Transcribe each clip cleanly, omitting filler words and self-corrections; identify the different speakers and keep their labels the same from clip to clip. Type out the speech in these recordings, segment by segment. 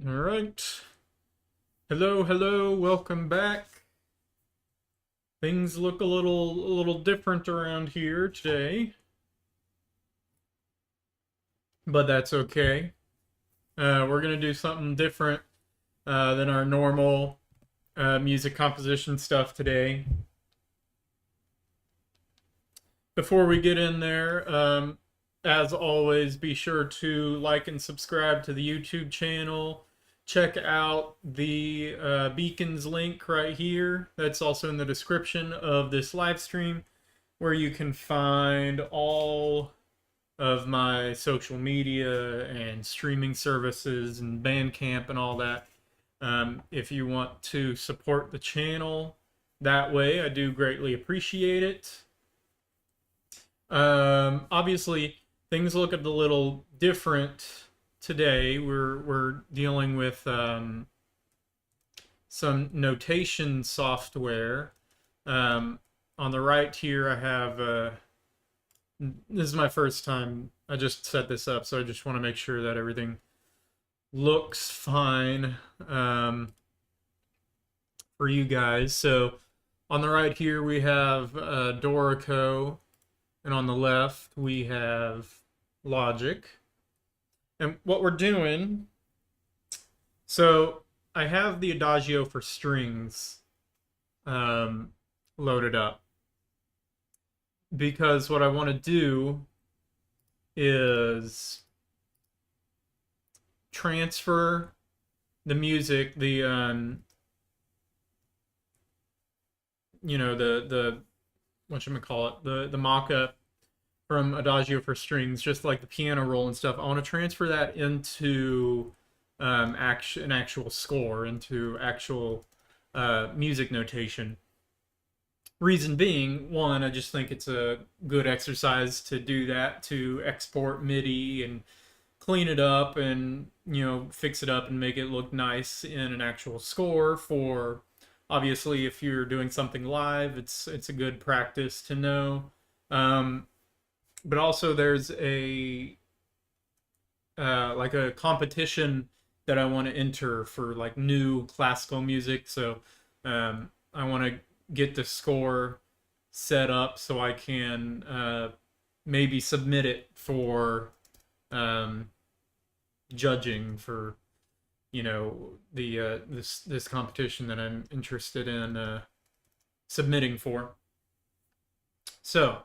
Speaker 1: All right. Hello, welcome back. Things look a little different around here today, but that's okay. We're gonna do something different than our normal music composition stuff today. Before we get in there, as always, be sure to like and subscribe to the YouTube channel. Check out the beacons link right here. That's also in the description of this live stream, where you can find all of my social media and streaming services and Bandcamp and all that. If you want to support the channel that way, I do greatly appreciate it. Obviously, things look a little different today. We're dealing with some notation software. On the right here, I have this is my first time. I just set this up, so I just want to make sure that everything looks fine for you guys. So on the right here, we have Dorico. And on the left, we have Logic. And what we're doing, so I have the Adagio for strings loaded up. Because what I want to do is transfer the music, the whatchamacallit, the mock-up from Adagio for strings, just like the piano roll and stuff. I want to transfer that into an actual score, into actual music notation. Reason being, one, I just think it's a good exercise to do that, to export MIDI and clean it up and, fix it up and make it look nice in an actual score. For obviously, if you're doing something live, it's a good practice to know. But also there's a like a competition that I want to enter for like new classical music. So I want to get the score set up so I can maybe submit it for judging for the this competition that I'm interested in submitting for. So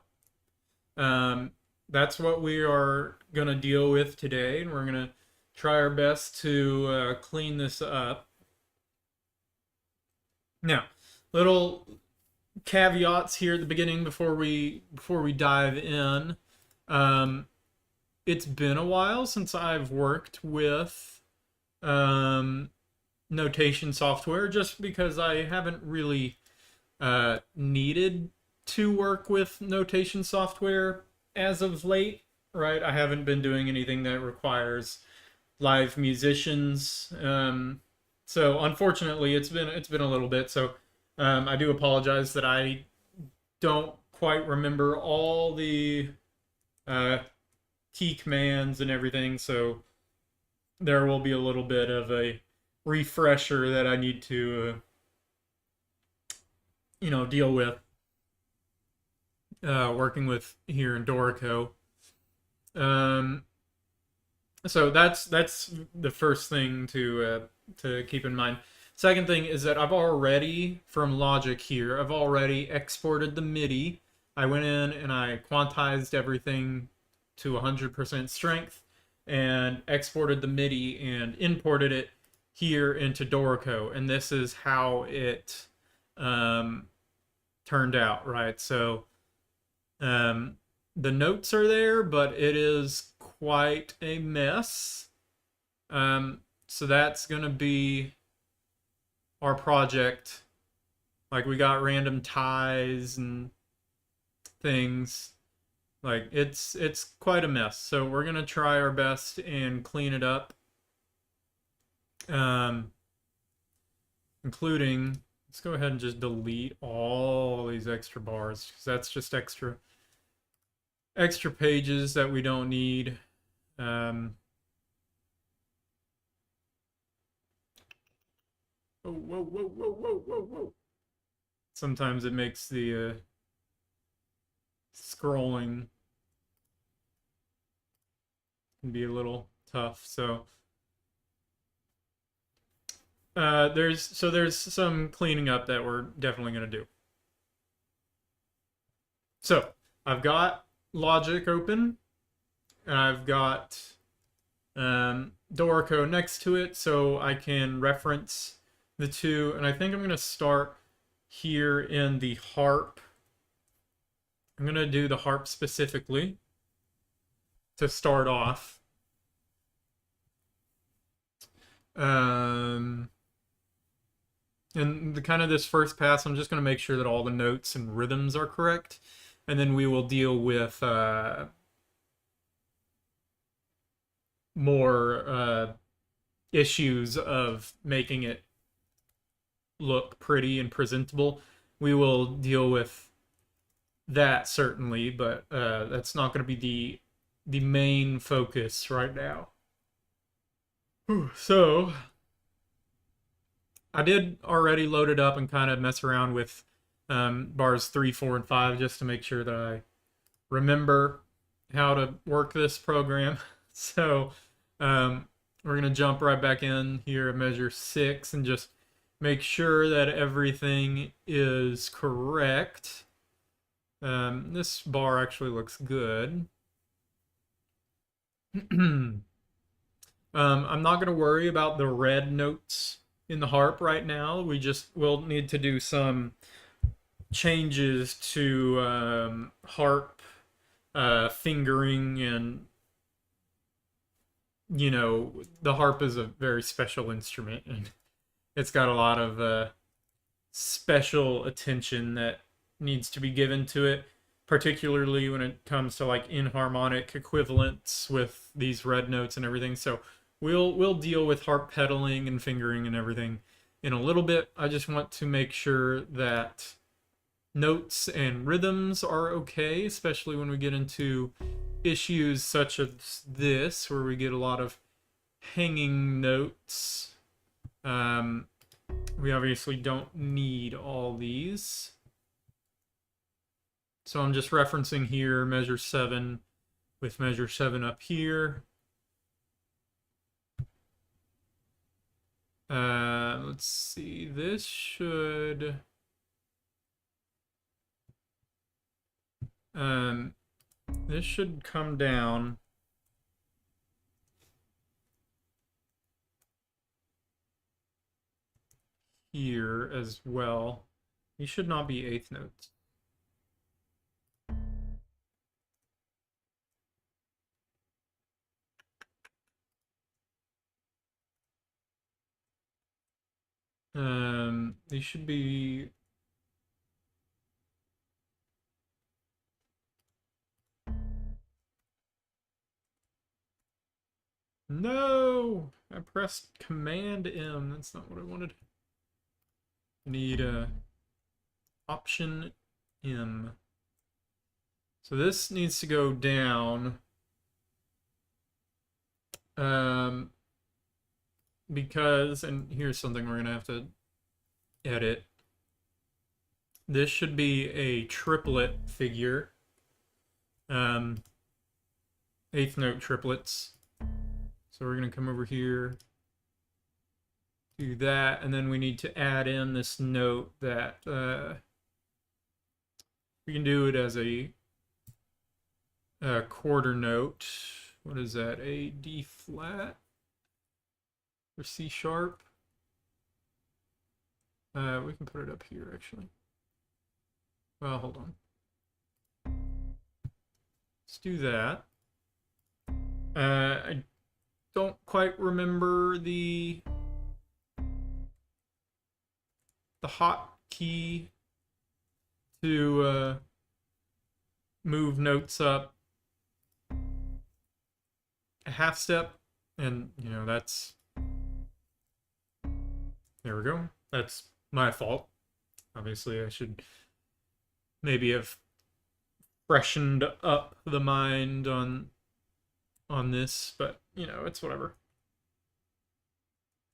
Speaker 1: that's what we are gonna deal with today, and we're gonna try our best to clean this up. Now, little caveats here at the beginning before we dive in. It's been a while since I've worked with notation software, just because I haven't really needed to work with notation software as of late, right? I haven't been doing anything that requires live musicians. So unfortunately, it's been a little bit. So I do apologize that I don't quite remember all the key commands and everything. So there will be a little bit of a refresher that I need to deal with working with here in Dorico. Um, so that's the first thing to keep in mind. Second thing is that I've already, from Logic here, I've already exported the MIDI. I went in and I quantized everything to 100% strength and exported the MIDI and imported it here into Dorico. And this is how it turned out, right? So the notes are there, but it is quite a mess. So that's going to be our project. Like, we got random ties and things. Like, it's quite a mess. So we're going to try our best and clean it up. Including, let's go ahead and just delete all these extra bars, because that's just extra pages that we don't need. Oh, whoa, whoa, whoa, whoa, whoa, whoa. Sometimes it makes the scrolling can be a little tough. So there's some cleaning up that we're definitely gonna do. So I've got logic open, and I've got Dorico next to it, so I can reference the two. And I think I'm gonna start here in the harp. I'm gonna do the harp specifically to start off. Um, and the kind of this first pass, I'm just going to make sure that all the notes and rhythms are correct, and then we will deal with more issues of making it look pretty and presentable. We will deal with that certainly, but that's not going to be the main focus right now. So I did already load it up and kind of mess around with bars 3, 4, and 5 just to make sure that I remember how to work this program. So we're going to jump right back in here at measure 6 and just make sure that everything is correct. This bar actually looks good. I'm not going to worry about the red notes in the harp right now. We just will need to do some changes to harp fingering, and you know, the harp is a very special instrument, and it's got a lot of special attention that needs to be given to it, particularly when it comes to like inharmonic equivalents with these red notes and everything. So we'll deal with harp pedaling and fingering and everything in a little bit. I just want to make sure that notes and rhythms are okay, especially when we get into issues such as this, where we get a lot of hanging notes. We obviously don't need all these. So I'm just referencing here measure 7 with measure 7 up here. Let's see, this should come down here as well. These should not be eighth notes. These should be no, I pressed Command M. That's not what I wanted. I need Option M. So this needs to go down. Because, and here's something we're gonna have to edit. This should be a triplet figure. Eighth note triplets. So we're gonna come over here, do that, and then we need to add in this note that we can do it as a quarter note. What is that? A D flat or C sharp? We can put it up here actually. Well, hold on. Let's do that. I don't quite remember the hotkey to move notes up a half step, and you know, that's, there we go. That's my fault. Obviously I should maybe have freshened up the mind on this, but you know, it's whatever.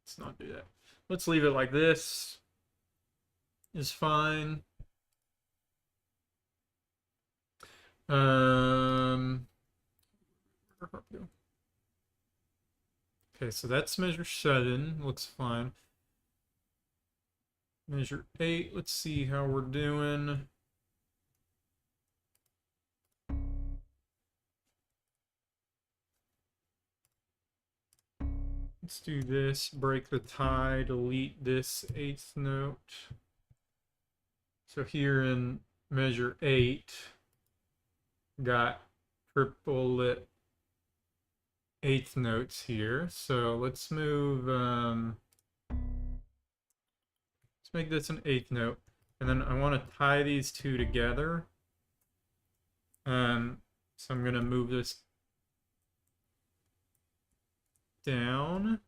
Speaker 1: Let's not do that. let's leave it like this. Is fine. Um, okay, so that's measure 7. Looks fine. Measure 8. Let's see how we're doing. Let's do this. Break the tie. Delete this 8th note. So here in measure 8, got triplet 8th notes here. So let's move, let's make this an 8th note. And then I want to tie these two together. So I'm going to move this down.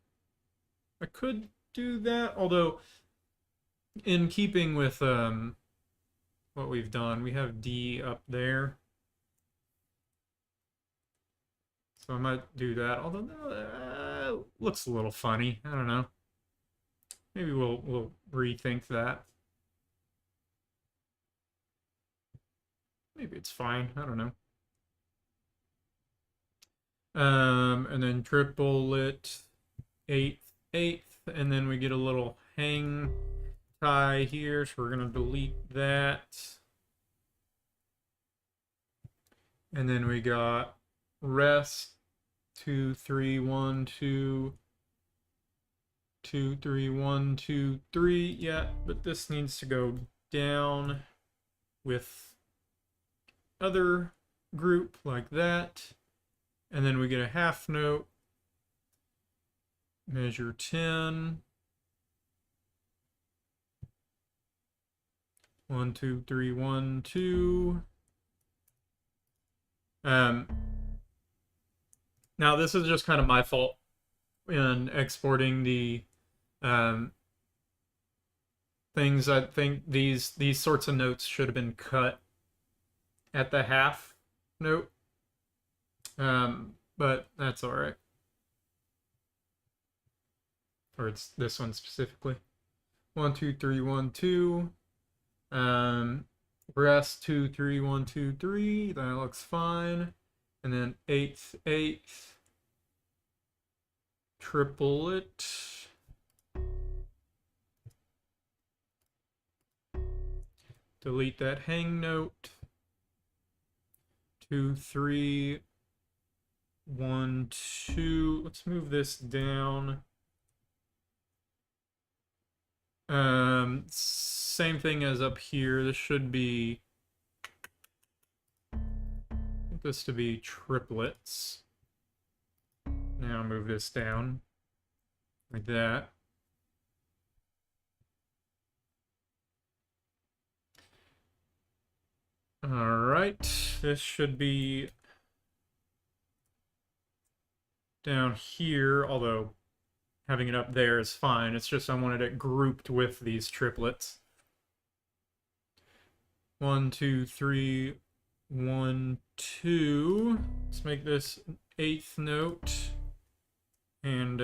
Speaker 1: I could do that, although in keeping with what we've done, we have D up there. So I might do that, although looks a little funny. I don't know. Maybe we'll rethink that. Maybe it's fine. I don't know. And then triplet 8th, 8th, and then we get a little hang tie here, so we're gonna delete that. And then we got rest 2 3 1 2 2 3 1 2 3. Yeah, but this needs to go down with other group like that. And then we get a half note, measure 10. 1 2 3 1 2. Now this is just kind of my fault in exporting the things. I think these sorts of notes should have been cut at the half note, but that's all right. Or it's this one specifically. 1 2 3 1 2. Rest 2 3 1 2 3. That looks fine. And then 8th 8th. Triplet. Delete that hang note. 2 3 1 2. Let's move this down. Same thing as up here. This should be, I want this to be triplets. Now move this down like that. All right, this should be down here, although having it up there is fine. It's just I wanted it grouped with these triplets. 1 2 3 1 2. Let's make this an 8th note. And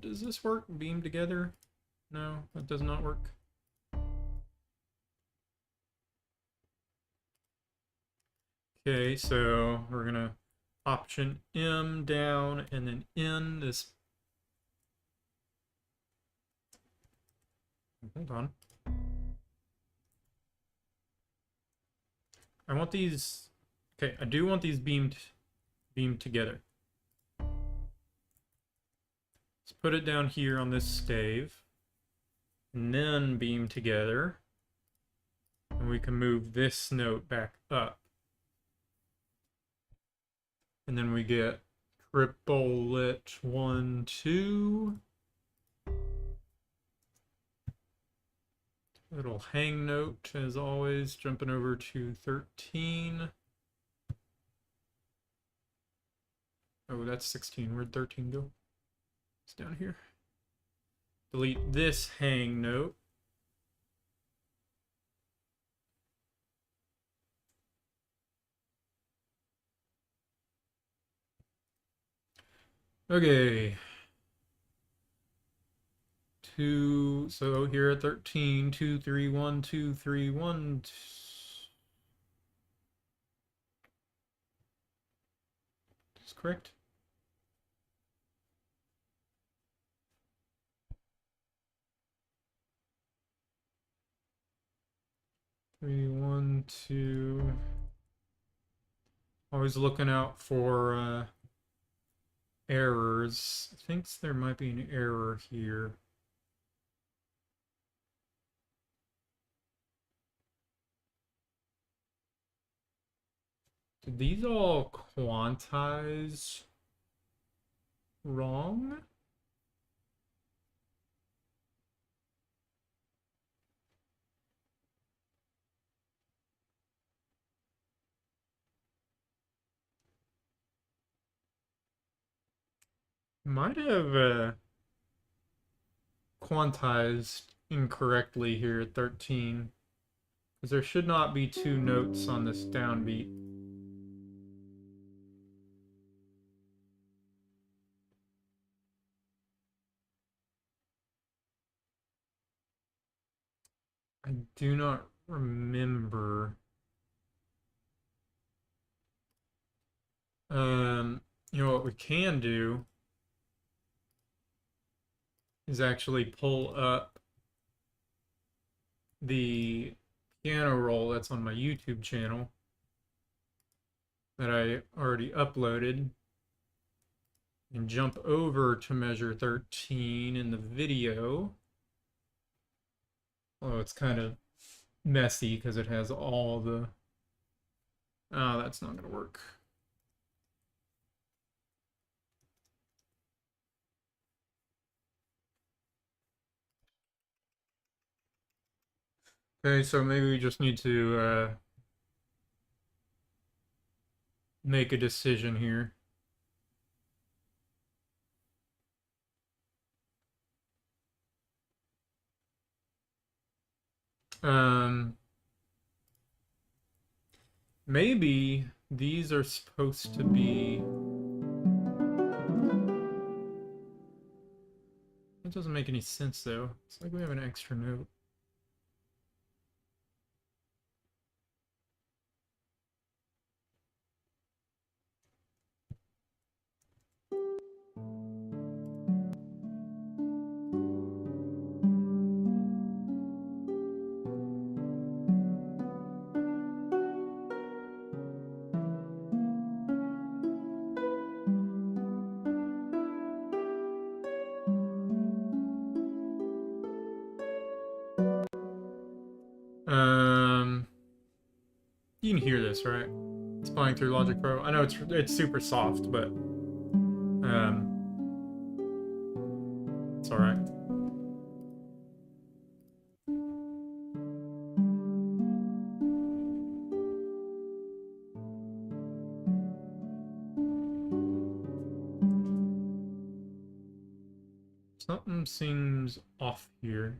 Speaker 1: does this work? Beam together? No, that does not work. Okay, so we're gonna option M down and then in this. Hold on. I want these. Okay, I do want these beamed together. Let's put it down here on this stave, and then beam together, and we can move this note back up. And then we get triplet 1 2. Little hang note as always, jumping over to 13. Oh, that's 16. Where'd 13 go? It's down here. Delete this hang note. Okay. 2. So here at 13, 2, 3, 1, 2, 3, 1. Is correct? Three, 1, 2. Always looking out for errors. I think there might be an error here. Did these all quantize wrong? Might have quantized incorrectly here at 13. Because there should not be 2 notes on this downbeat. I do not remember. You know what we can do is actually pull up the piano roll that's on my YouTube channel that I already uploaded and jump over to measure 13 in the video. Oh, it's kind of messy because it has all the... Oh, that's not going to work. Okay, so maybe we just need to make a decision here. Maybe these are supposed to be... It doesn't make any sense though. It's like we have an extra note. You can hear this, right? It's playing through Logic Pro. I know it's super soft, but it's all right. Something seems off here.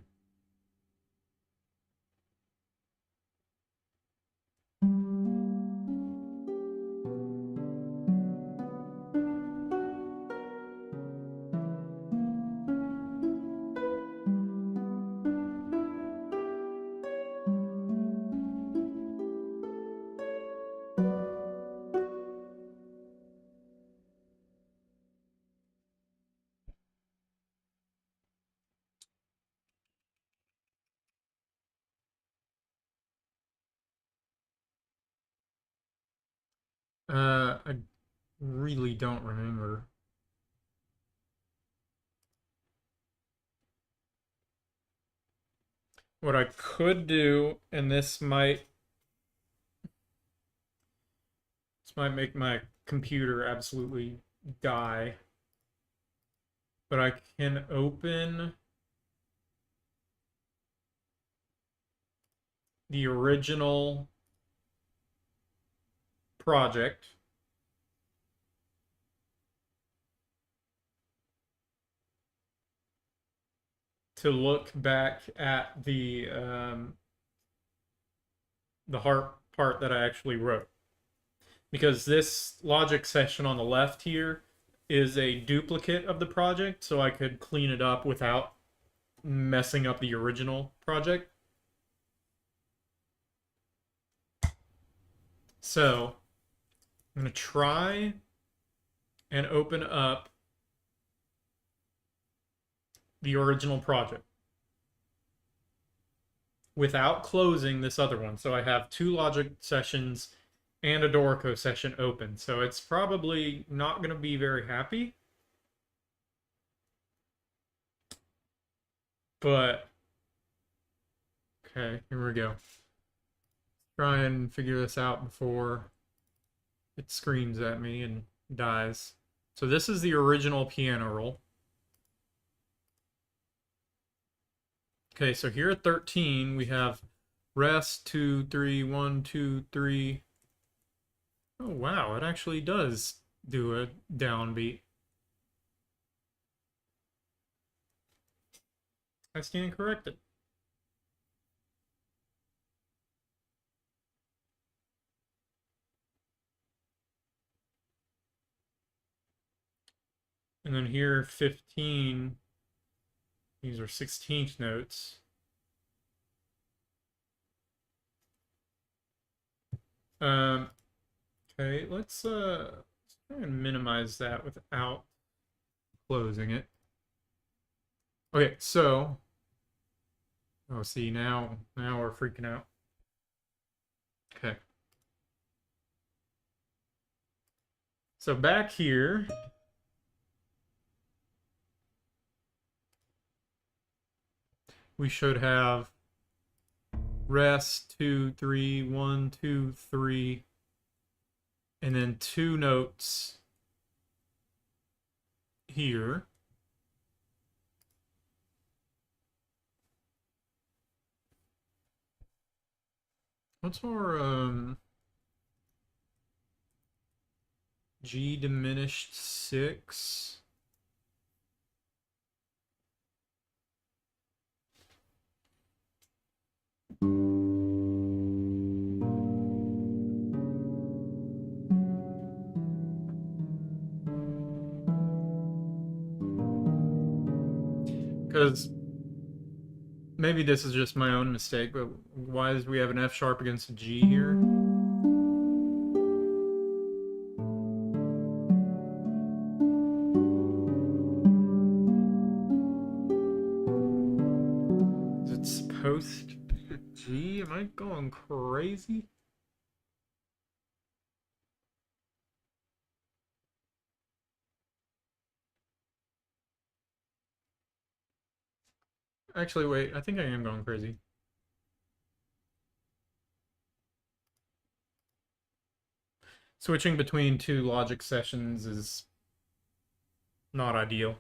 Speaker 1: I really don't remember. What I could do, and this might make my computer absolutely die, but I can open the original project to look back at the harp part that I actually wrote. Because this logic section on the left here is a duplicate of the project, so I could clean it up without messing up the original project. So I'm going to try and open up the original project without closing this other one. So I have two logic sessions and a Dorico session open. So it's probably not going to be very happy. But, okay, here we go. Try and figure this out before it screams at me and dies. So this is the original piano roll. Okay, so here at 13, we have rest, 2, 3, 1, 2, 3. Oh, wow, it actually does do a downbeat. I stand corrected. And then here, 15, these are 16th notes. Okay, let's try and minimize that without closing it. Okay, so, oh, see, now we're freaking out. Okay. So back here, we should have rest, 2, 3, 1, 2, 3, and then two notes here. What's our G diminished 6? Because maybe this is just my own mistake, but why does we have an F sharp against a G here? Is it supposed to be a G? Am I going crazy? Actually, wait, I think I am going crazy. Switching between two logic sessions is not ideal.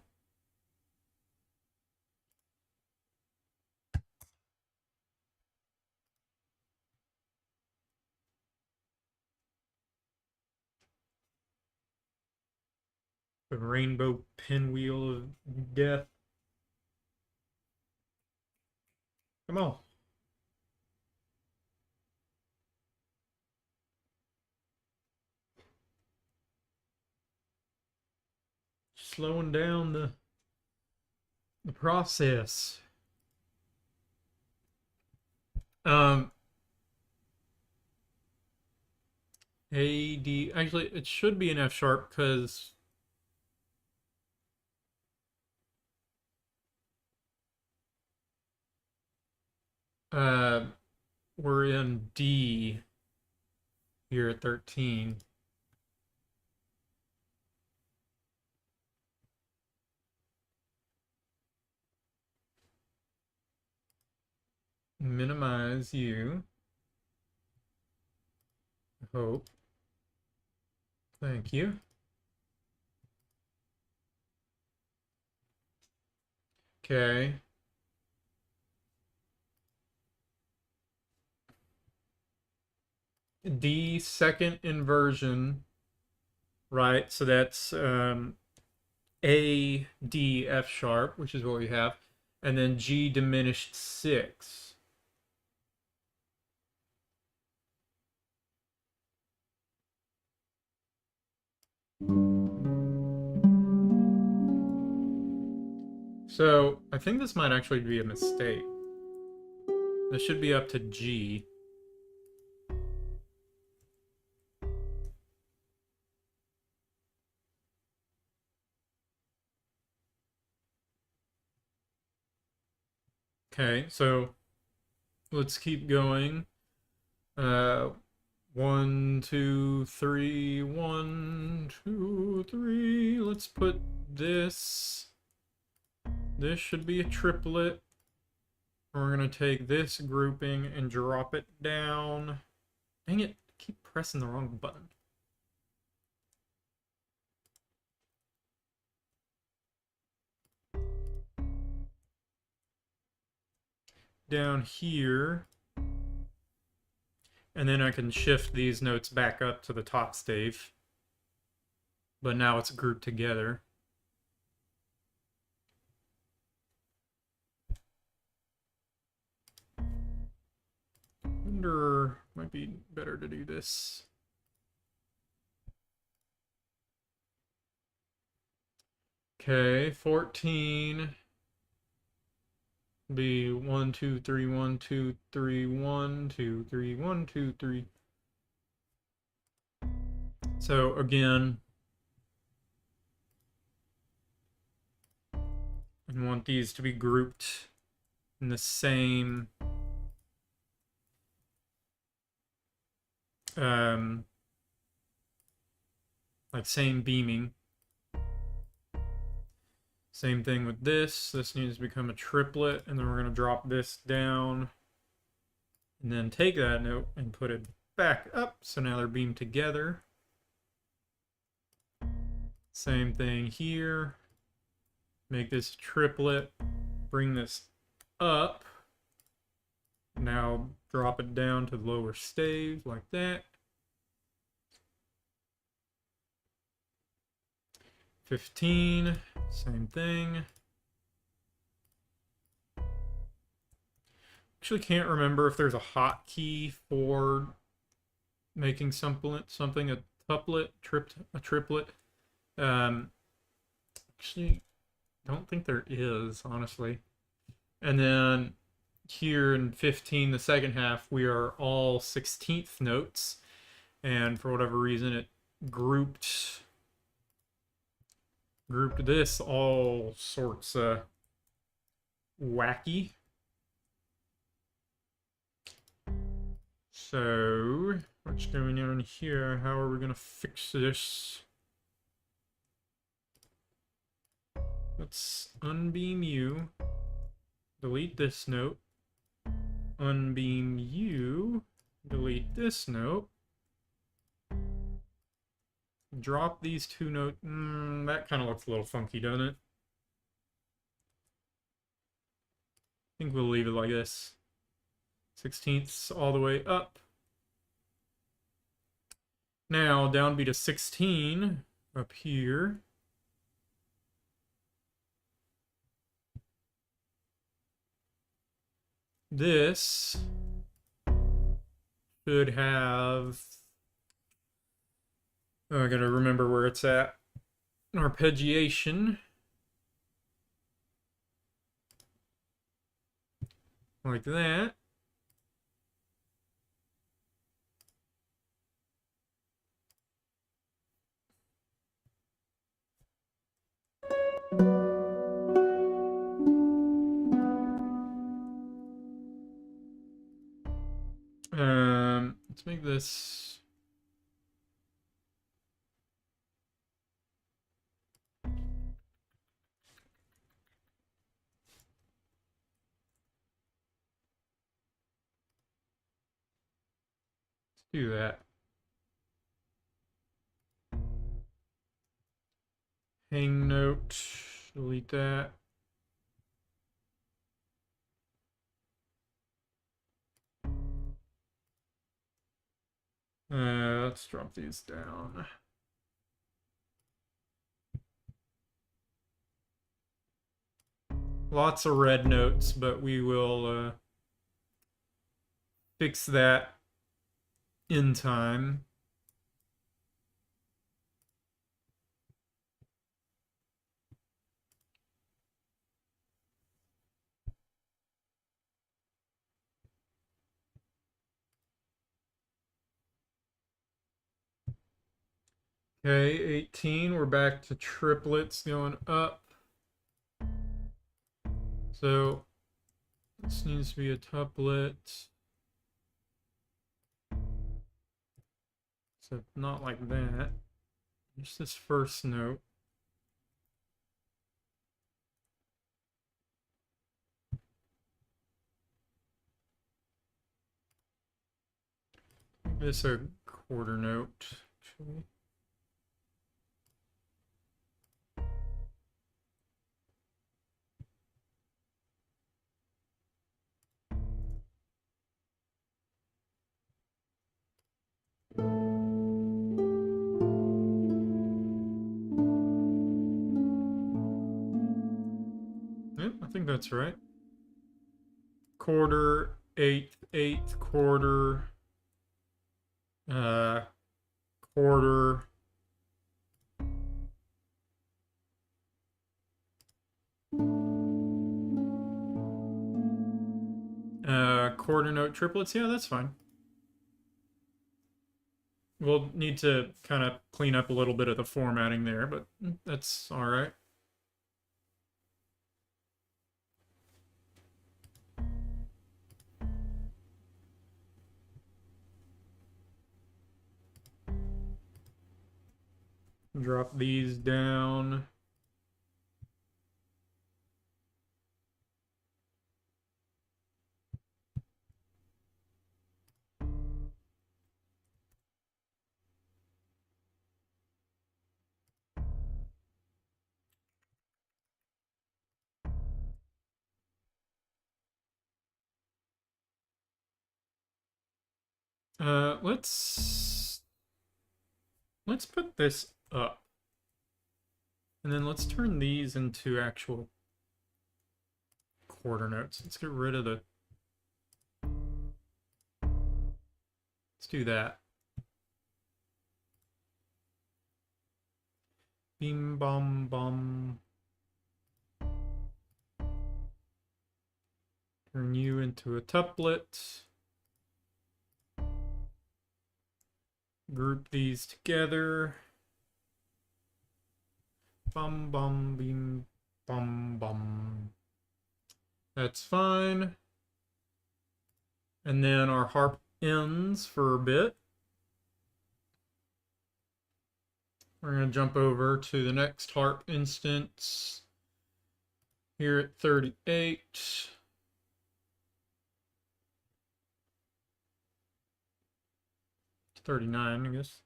Speaker 1: The rainbow pinwheel of death. Come on. Slowing down the process. Um, A, D. Actually, it should be an F sharp because uh, we're in D here at 13. Minimize you. Hope. Thank you. Okay. D second inversion, right? So that's A, D, F sharp, which is what we have, and then G diminished 6. So I think this might actually be a mistake. This should be up to G. Okay, so let's keep going. 1, 2, 3, 1, 2, 3. Let's put this. This should be a triplet. We're gonna take this grouping and drop it down. Dang it, keep pressing the wrong button. Down here. And then I can shift these notes back up to the top stave. But now it's grouped together. Wonder, might be better to do this. Okay, 14. Be 1, 2, 3, 1, 2, 3, 1, 2, 3, 1, 2, 3. So again, I want these to be grouped in the same like same beaming. Same thing with this. This needs to become a triplet, and then we're going to drop this down and then take that note and put it back up. So now they're beamed together. Same thing here. Make this a triplet. Bring this up. Now drop it down to the lower stave like that. 15, same thing. Actually can't remember if there's a hotkey for making something a tuplet, a triplet. Actually, don't think there is, honestly. And then here in 15, the second half, we are all 16th notes. And for whatever reason, it grouped this all sorts of wacky. So, what's going on here? How are we going to fix this? Let's unbeam you. Delete this note. Unbeam you. Delete this note. Drop these two notes. That kind of looks a little funky, doesn't it? I think we'll leave it like this. 16ths all the way up. Now, downbeat of 16 up here. This should have... Oh, I gotta remember where it's at. Arpeggiation. Like that. Let's make this... do that. Hang note, delete that. Let's drop these down. Lots of red notes, but we will fix that in time. Okay, 18. We're back to triplets going up. So this needs to be a tuplet. So not like that. Just this first note. Make this a quarter note, actually. Yep, I think that's right. Quarter, eighth, eighth, quarter, quarter, quarter note triplets. Yeah, that's fine. We'll need to kind of clean up a little bit of the formatting there, but that's all right. Drop these down. Let's put this up. And then let's turn these into actual quarter notes. Let's get rid of the... Let's do that. Bim bum bum. Turn you into a tuplet. Group these together. Bum bum bim bum bum. That's fine. And then our harp ends for a bit. We're going to jump over to the next harp instance here at 38. 39, I guess.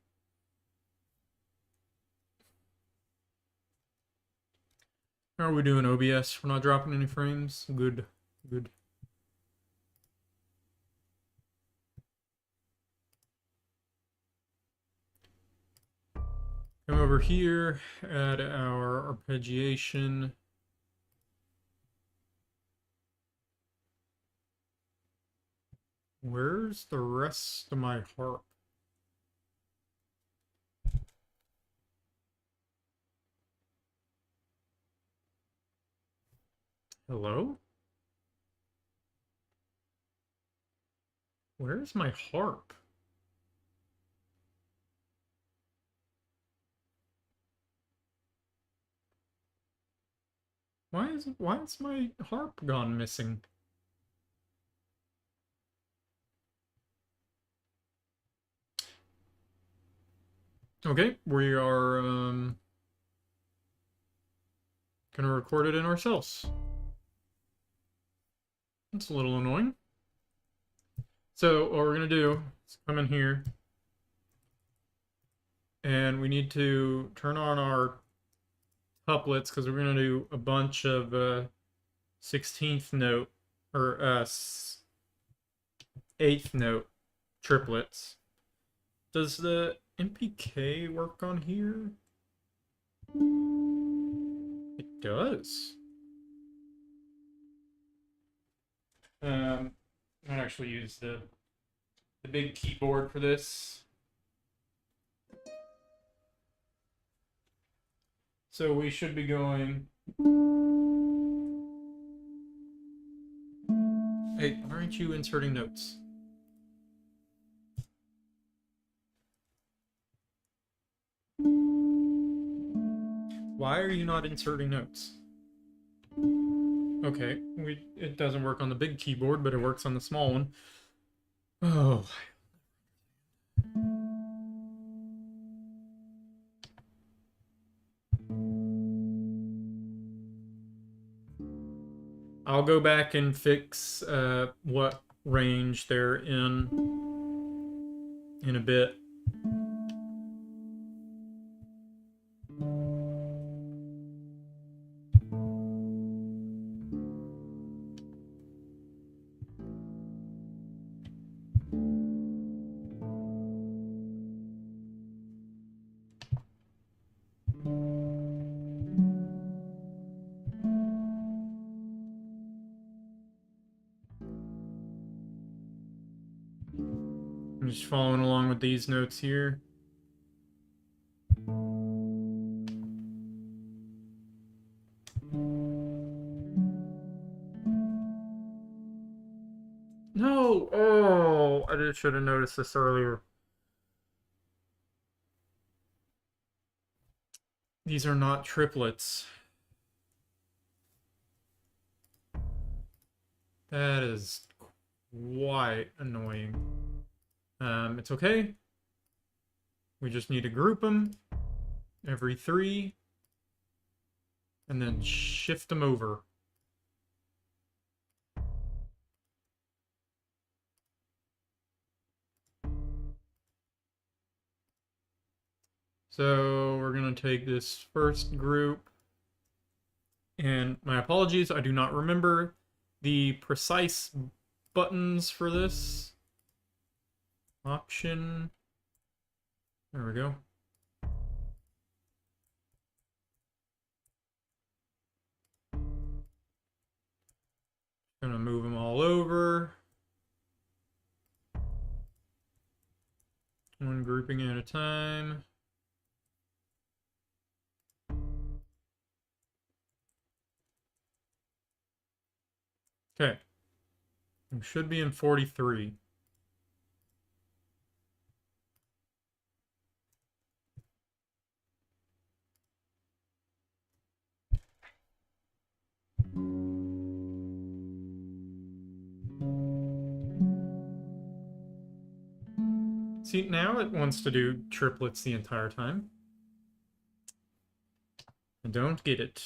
Speaker 1: How are we doing, OBS? We're not dropping any frames? Good, good. Come over here, add our arpeggiation. Where's the rest of my harp? Hello? Where's my harp? Why is my harp gone missing? Okay, we are gonna record it in ourselves. That's a little annoying. So what we're gonna do is come in here and we need to turn on our couplets because we're gonna do a bunch of 16th note or 8th note triplets. Does the MPK work on here? It does. I might actually use the big keyboard for this. So we should be going. Hey, aren't you inserting notes? Why are you not inserting notes? Okay, it doesn't work on the big keyboard, but it works on the small one. Oh. I'll go back and fix what range they're in a bit. I'm just following along with these notes here. No! Oh, I should have noticed this earlier. These are not triplets. That is quite annoying. It's okay. We just need to group them every 3 and then shift them over. So we're going to take this first group, and my apologies, I do not remember the precise buttons for this. Option. There we go. Gonna move them all over. One grouping at a time. Okay. We should be in 43. See, now it wants to do triplets the entire time. I don't get it.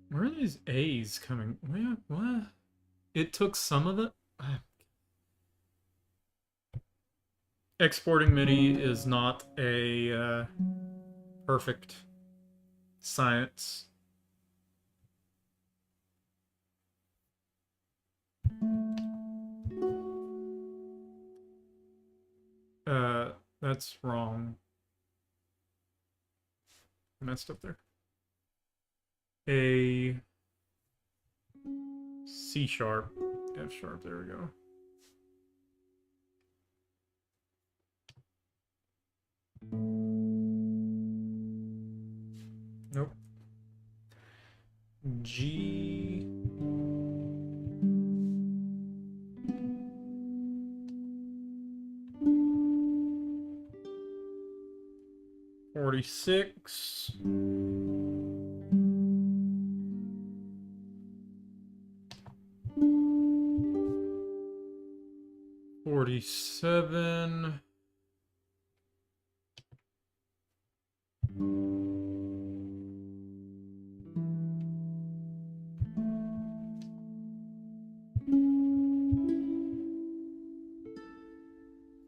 Speaker 1: Where are these A's coming? What? It took some of the... Exporting MIDI is not a perfect science. That's wrong. I messed up there. A C sharp, F sharp, there we go. Nope. G. $46. $47.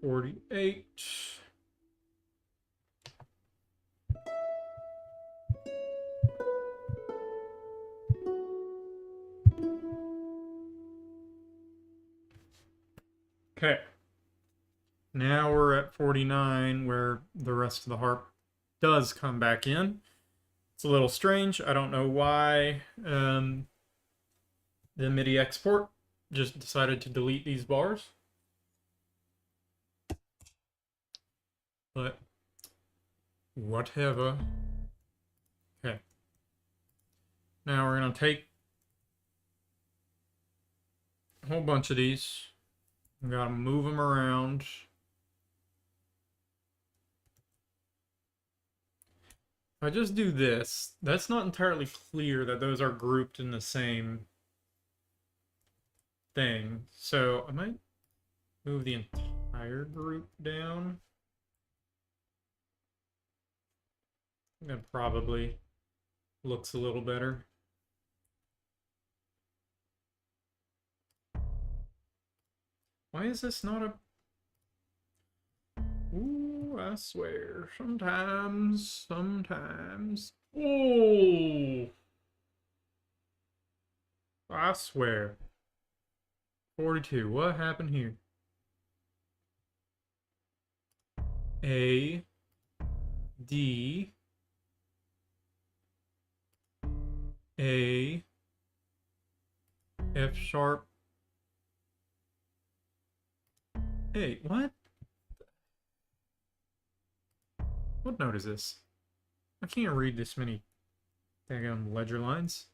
Speaker 1: $48. Okay. Now we're at 49, where the rest of the harp does come back in. It's a little strange. I don't know why the MIDI export just decided to delete these bars. But whatever. Okay. Now we're going to take A whole bunch of these. We gotta move them around. If I just do this, that's not entirely clear that those are grouped in the same thing. So I might move the entire group down. That probably looks a little better. Why is this not a... Ooh, I swear. Sometimes. Oh! I swear. 42. What happened here? A, D, A, F sharp, A. What? What note is this? I can't read this many daggone ledger lines.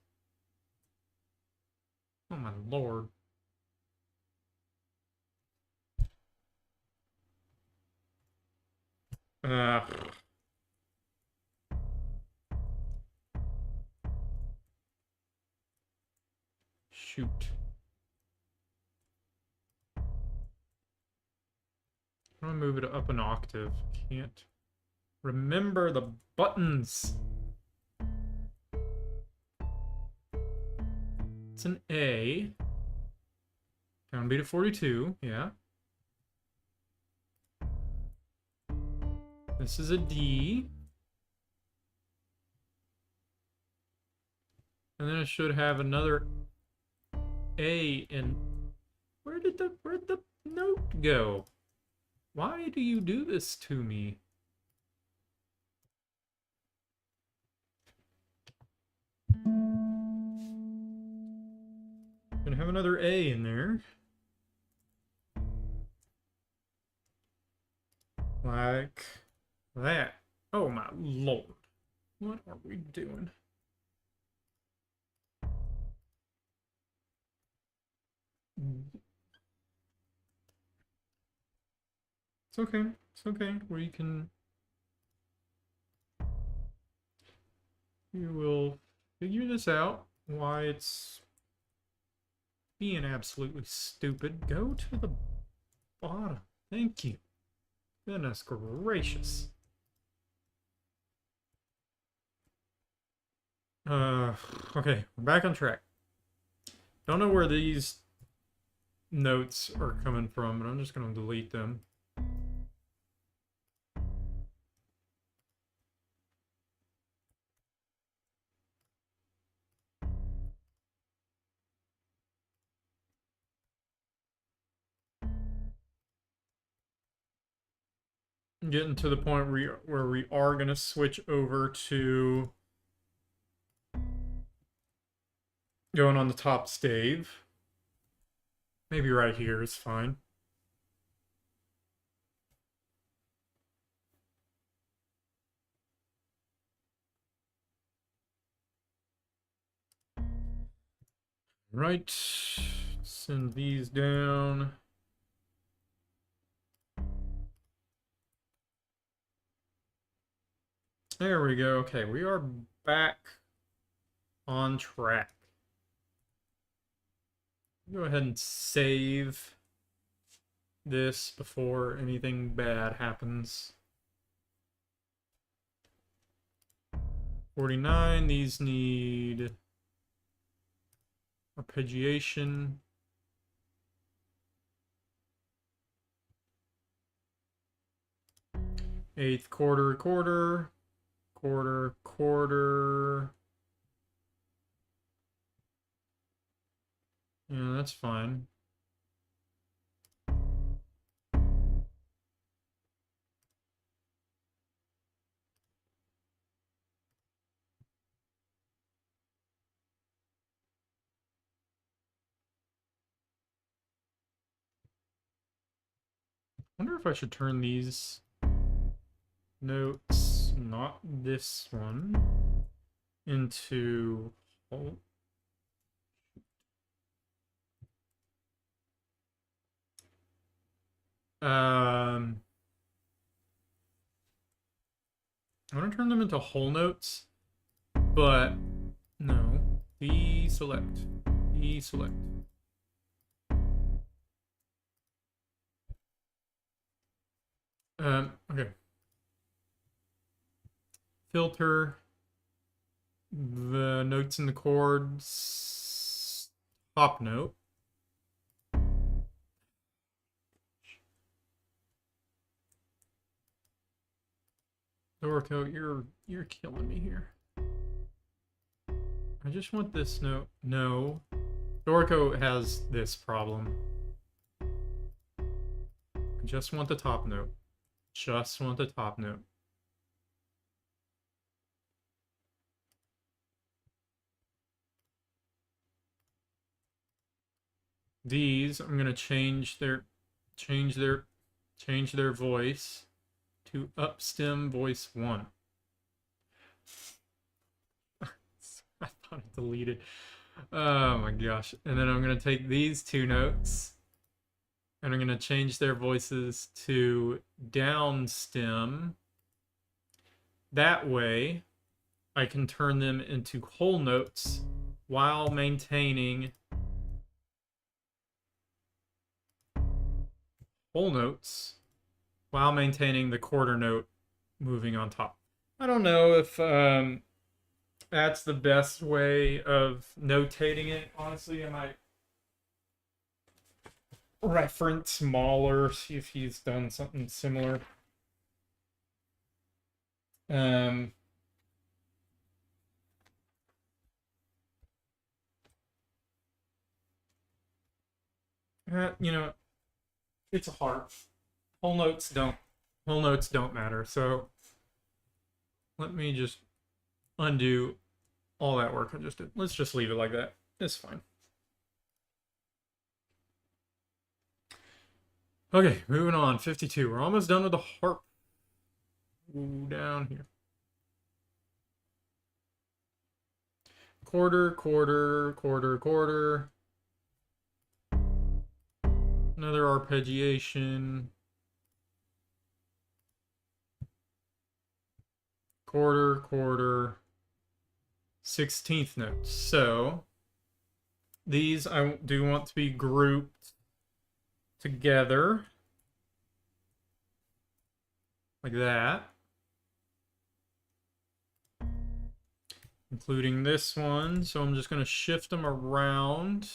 Speaker 1: Oh my lord. Shoot. I'm gonna move it up an octave. Can't remember the buttons. It's an A. Downbeat at 42, yeah. This is a D. And then it should have another A in... Where'd the note go? Why do you do this to me? Gonna have another A in there. Like that. Oh my lord. What are we doing? It's okay. It's okay. We can... You will figure this out. Why it's being absolutely stupid. Go to the bottom. Thank you. Goodness gracious. Okay, we're back on track. Don't know where these notes are coming from, but I'm just gonna delete them. Getting to the point where we are gonna switch over to going on the top stave. Maybe right here is fine. Right. Send these down. There we go. Okay, we are back on track. Go ahead and save this before anything bad happens. 49, these need arpeggiation. Eighth quarter, quarter, quarter, quarter. Yeah, that's fine. I wonder if I should turn these notes, not this one, into... Oh, I want to turn them into whole notes, but no. Deselect. Deselect. Okay. Filter the notes in the chords. Top note. Dorco, you're killing me here. I just want this note. No. Dorco has this problem. I just want the top note. Just want the top note. These, I'm gonna change their voice to up stem voice 1. I thought it deleted. Oh my gosh. And then I'm gonna take these two notes and I'm gonna change their voices to down stem. That way I can turn them into whole notes while maintaining the quarter note moving on top. I don't know if that's the best way of notating it. Honestly, I might reference Mahler, see if he's done something similar. You know, it's a heart. Whole notes don't matter. So let me just undo all that work I just did. Let's just leave it like that. It's fine. Okay, moving on. 52. We're almost done with the harp. Ooh, down here. Quarter, quarter, quarter, quarter. Another arpeggiation. Quarter, quarter. 16th notes. So these I do want to be grouped together like that, including this one. So I'm just going to shift them around.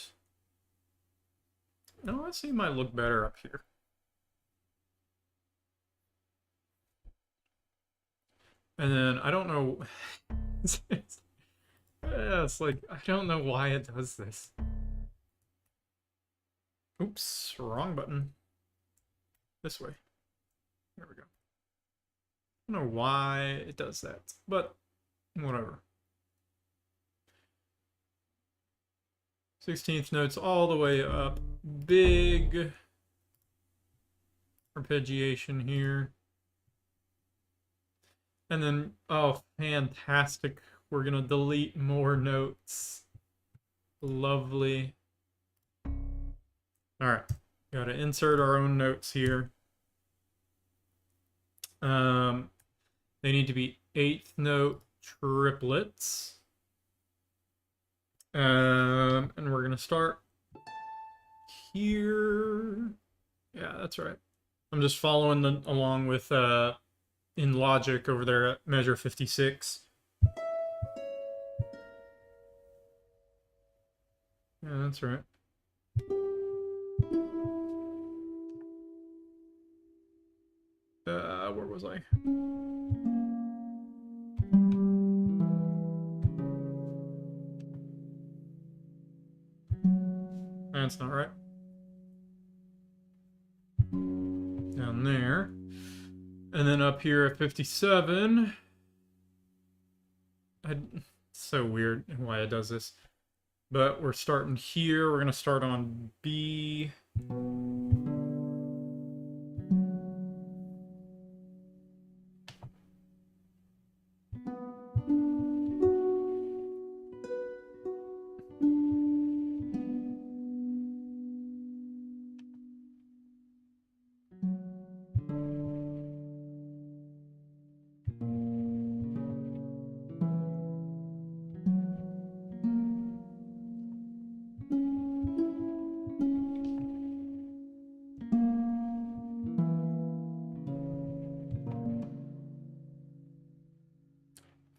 Speaker 1: No, I see might look better up here. And then I don't know. It's like I don't know why it does this. Oops, wrong button. This way. There we go. I don't know why it does that, but whatever. 16th notes all the way up. Big arpeggiation here. And then, oh, fantastic. We're going to delete more notes. Lovely. All right. Got to insert our own notes here. They need to be 8th note triplets. And we're going to start here. Yeah, that's right. I'm just following along with in Logic over there at measure 56. Yeah, that's right. Where was I? That's not right. Down there. And then up here at 57. It's so weird why it does this. But we're starting here. We're going to start on B.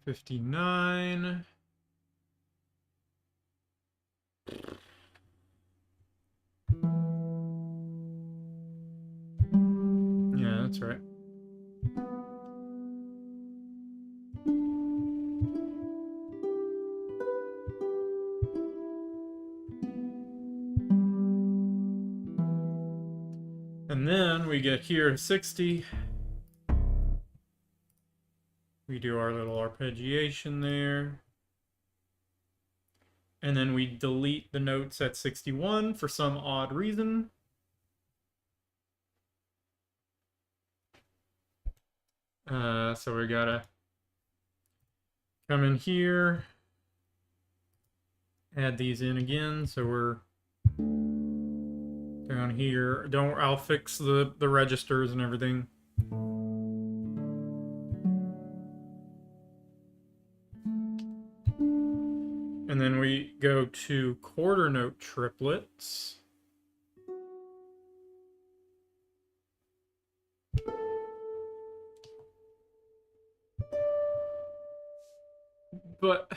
Speaker 1: 59. Yeah, that's right. And then we get here to 60. We do our little arpeggiation there. And then we delete the notes at 61 for some odd reason. So we gotta come in here, add these in again. So we're down here. I'll fix the registers and everything. And then we go to quarter note triplets. But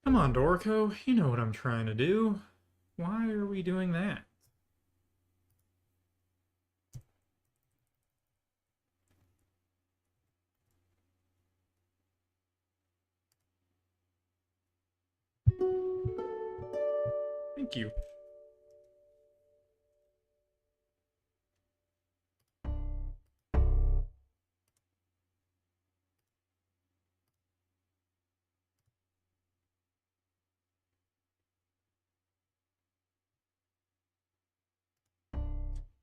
Speaker 1: come on, Dorico, you know what I'm trying to do. Why are we doing that? Thank you.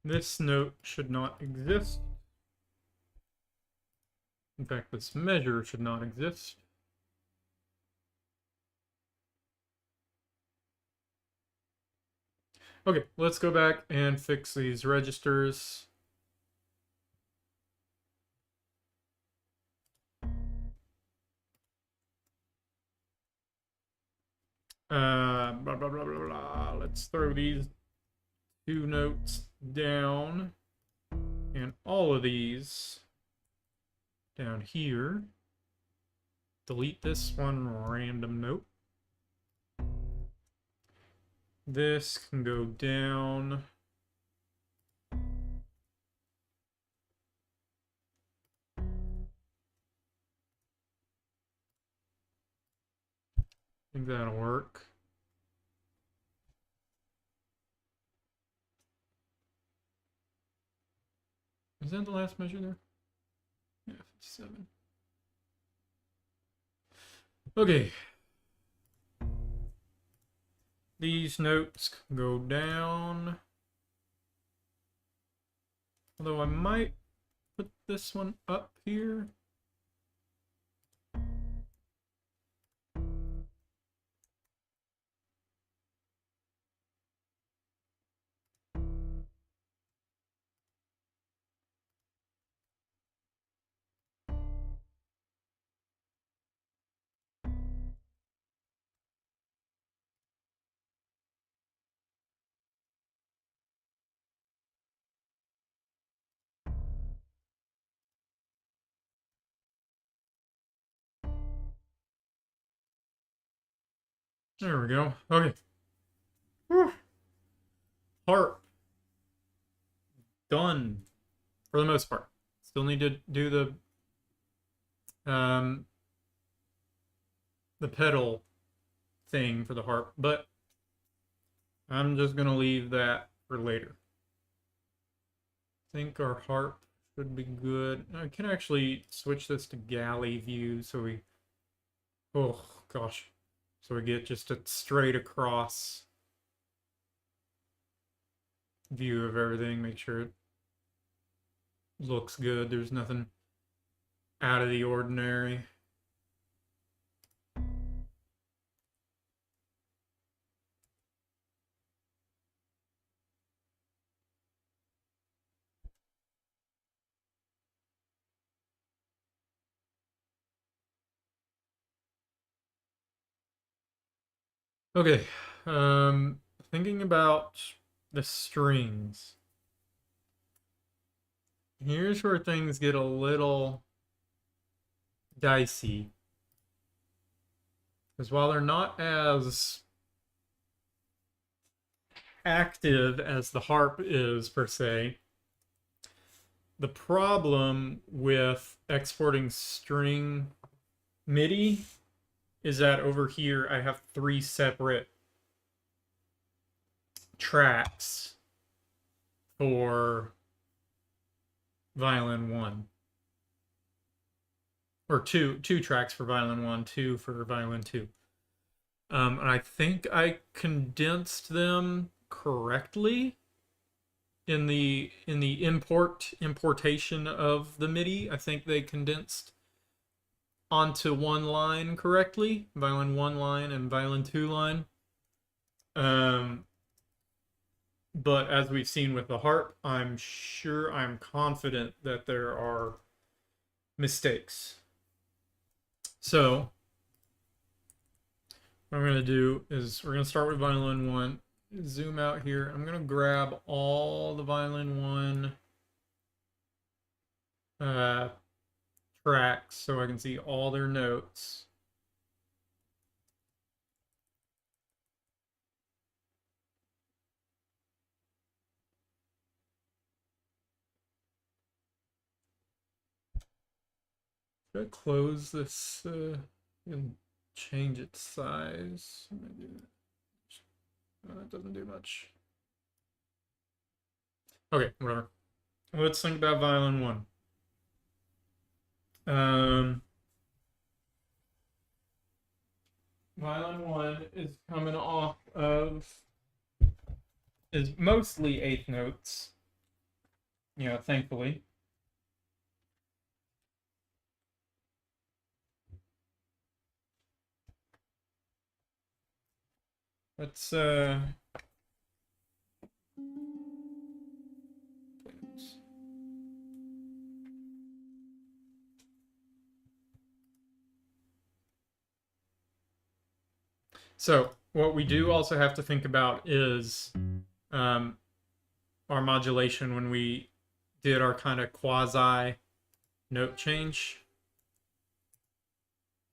Speaker 1: This note should not exist. In fact, this measure should not exist. Okay, let's go back and fix these registers. Blah, blah, blah, blah, blah. Let's throw these two notes down and all of these down here. Delete this one random note. This can go down. I think that'll work. Is that the last measure there? Yeah, 57. Okay. These notes can go down. Although I might put this one up here. There we go. Okay. Whew. Harp. Done. For the most part. Still need to do the pedal thing for the harp, but I'm just gonna leave that for later. I think our harp should be good. I can actually switch this to galley view so we, oh gosh, so we get just a straight across view of everything. Make sure it looks good. There's nothing out of the ordinary. Okay, thinking about the strings. Here's where things get a little dicey. Because while they're not as active as the harp is per se, the problem with exporting string MIDI is that over here I have 3 separate tracks for violin 1. Or two tracks for violin 1, 2 for violin 2. And I think I condensed them correctly in the importation of the MIDI. I think they condensed onto one line correctly, violin 1 line and violin 2 line. But as we've seen with the harp, I'm confident that there are mistakes. So what I'm going to do is we're going to start with violin 1, zoom out here. I'm going to grab all the violin 1 tracks so I can see all their notes. Should I close this and change its size? That doesn't do much. Okay, whatever. Let's think about violin 1. Violin 1 is coming off of is mostly eighth notes. You know, thankfully. Let's so what we do also have to think about is our modulation when we did our kind of quasi note change.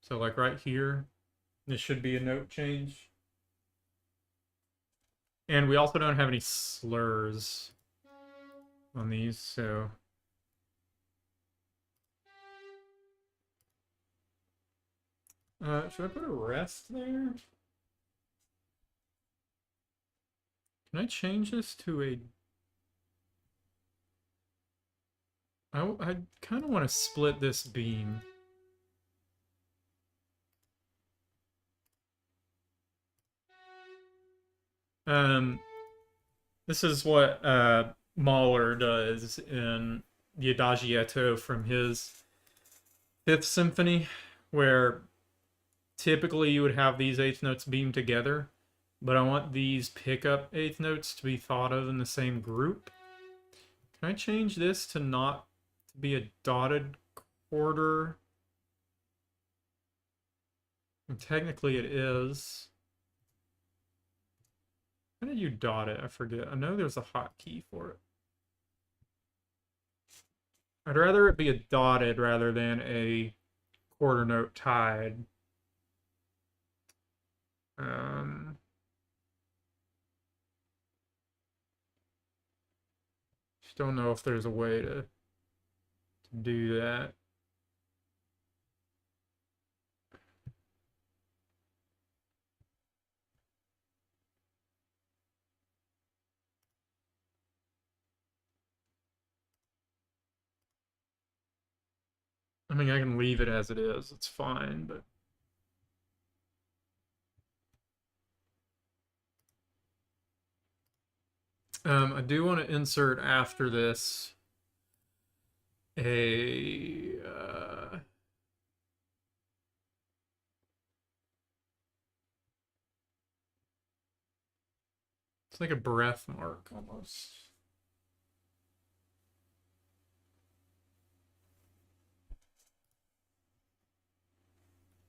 Speaker 1: So like right here, this should be a note change. And we also don't have any slurs on these, so should I put a rest there? Can I change this to a... I kind of want to split this beam. This is what Mahler does in the Adagietto from his Fifth Symphony, where typically you would have these eighth notes beamed together, but I want these pickup eighth notes to be thought of in the same group. Can I change this to not to be a dotted quarter? And technically it is. How did you dot it? I forget. I know there's a hotkey for it. I'd rather it be a dotted rather than a quarter note tied. Just don't know if there's a way to do that. I mean, I can leave it as it is. It's fine, but I do want to insert after this a it's like a breath mark almost.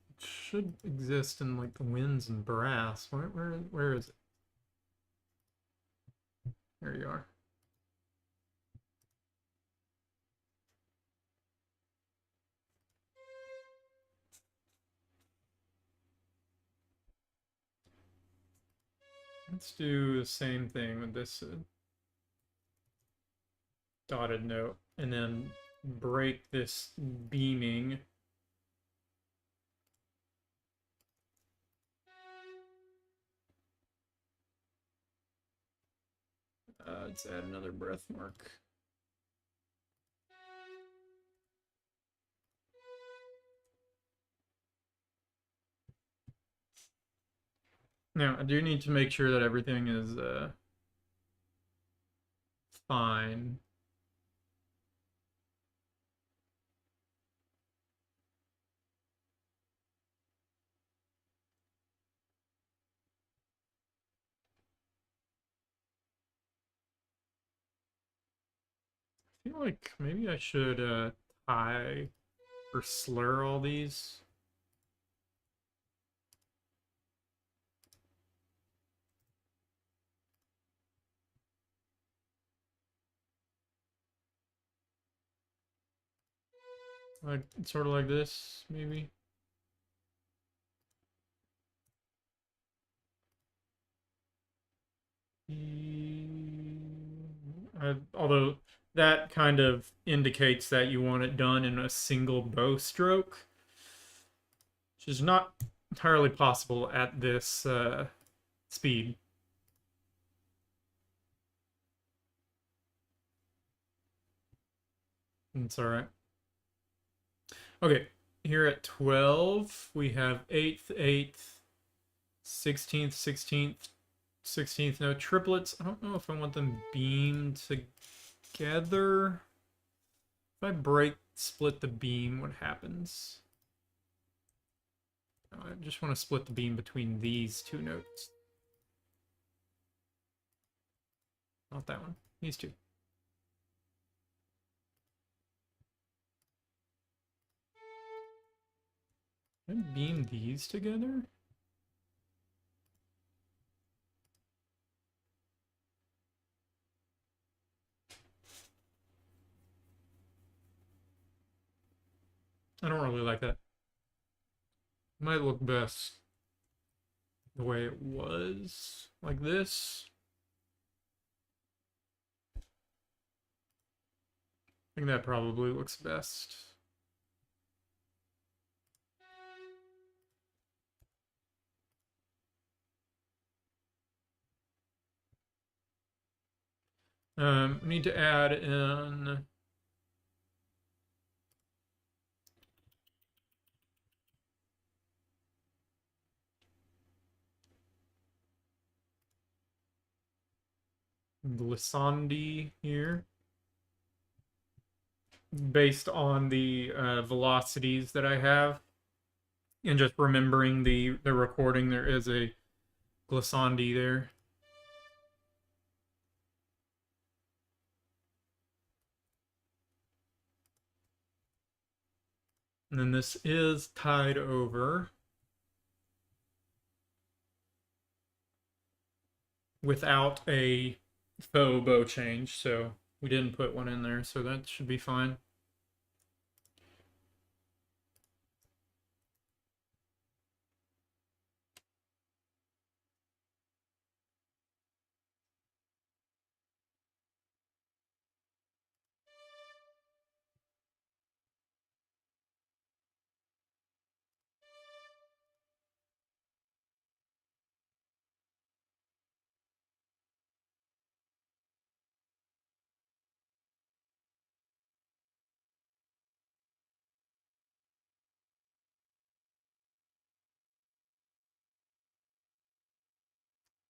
Speaker 1: It should exist in like the winds and brass. Where is it? There you are. Let's do the same thing with this dotted note, and then break this beaming. Let's add another breath mark. Now, I do need to make sure that everything is fine. I feel like maybe I should tie or slur all these. Like, sort of like this, maybe. Although that kind of indicates that you want it done in a single bow stroke, which is not entirely possible at this speed. It's all right. Okay, here at 12, we have 8th, 8th, 16th, 16th, 16th. No triplets. I don't know if I want them beamed together. If I split the beam, what happens? I just want to split the beam between these two notes. Not that one. These two. Can I beam these together? I don't really like that. Might look best the way it was. Like this. I think that probably looks best. Need to add in glissandi here, based on the velocities that I have, and just remembering the recording. There is a glissandi there. And then this is tied over without a faux bow change, so we didn't put one in there, so that should be fine.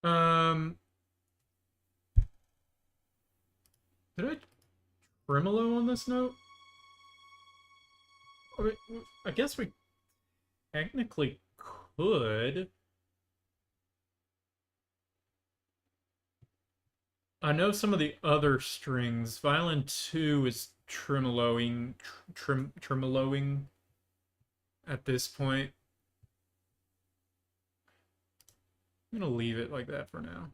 Speaker 1: Um, did I tremolo on this note? I guess we technically could. I know some of the other strings. Violin 2 is tremoloing at this point. I'm gonna leave it like that for now.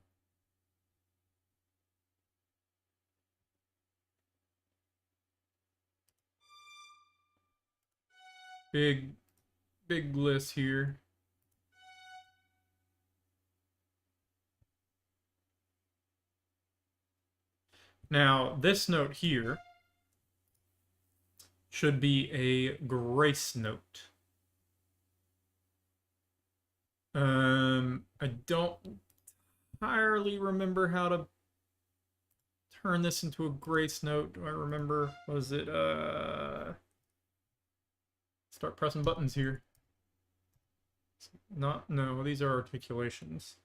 Speaker 1: Big bliss here. Now, this note here should be a grace note. I don't entirely remember how to turn this into a grace note. Do I remember? Was it, start pressing buttons here. Not, no, these are articulations.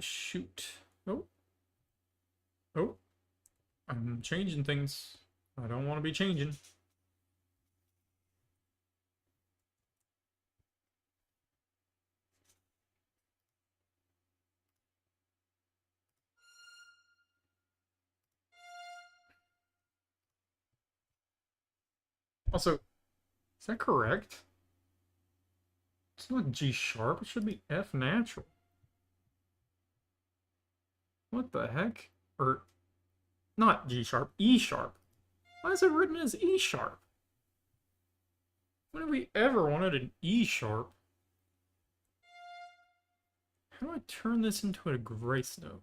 Speaker 1: Shoot. Oh. Oh. I'm changing things. I don't want to be changing. Also, is that correct? It's not G sharp. It should be F natural. What the heck? Or, not G sharp, E sharp. Why is it written as E sharp? When have we ever wanted an E sharp? How do I turn this into a grace note?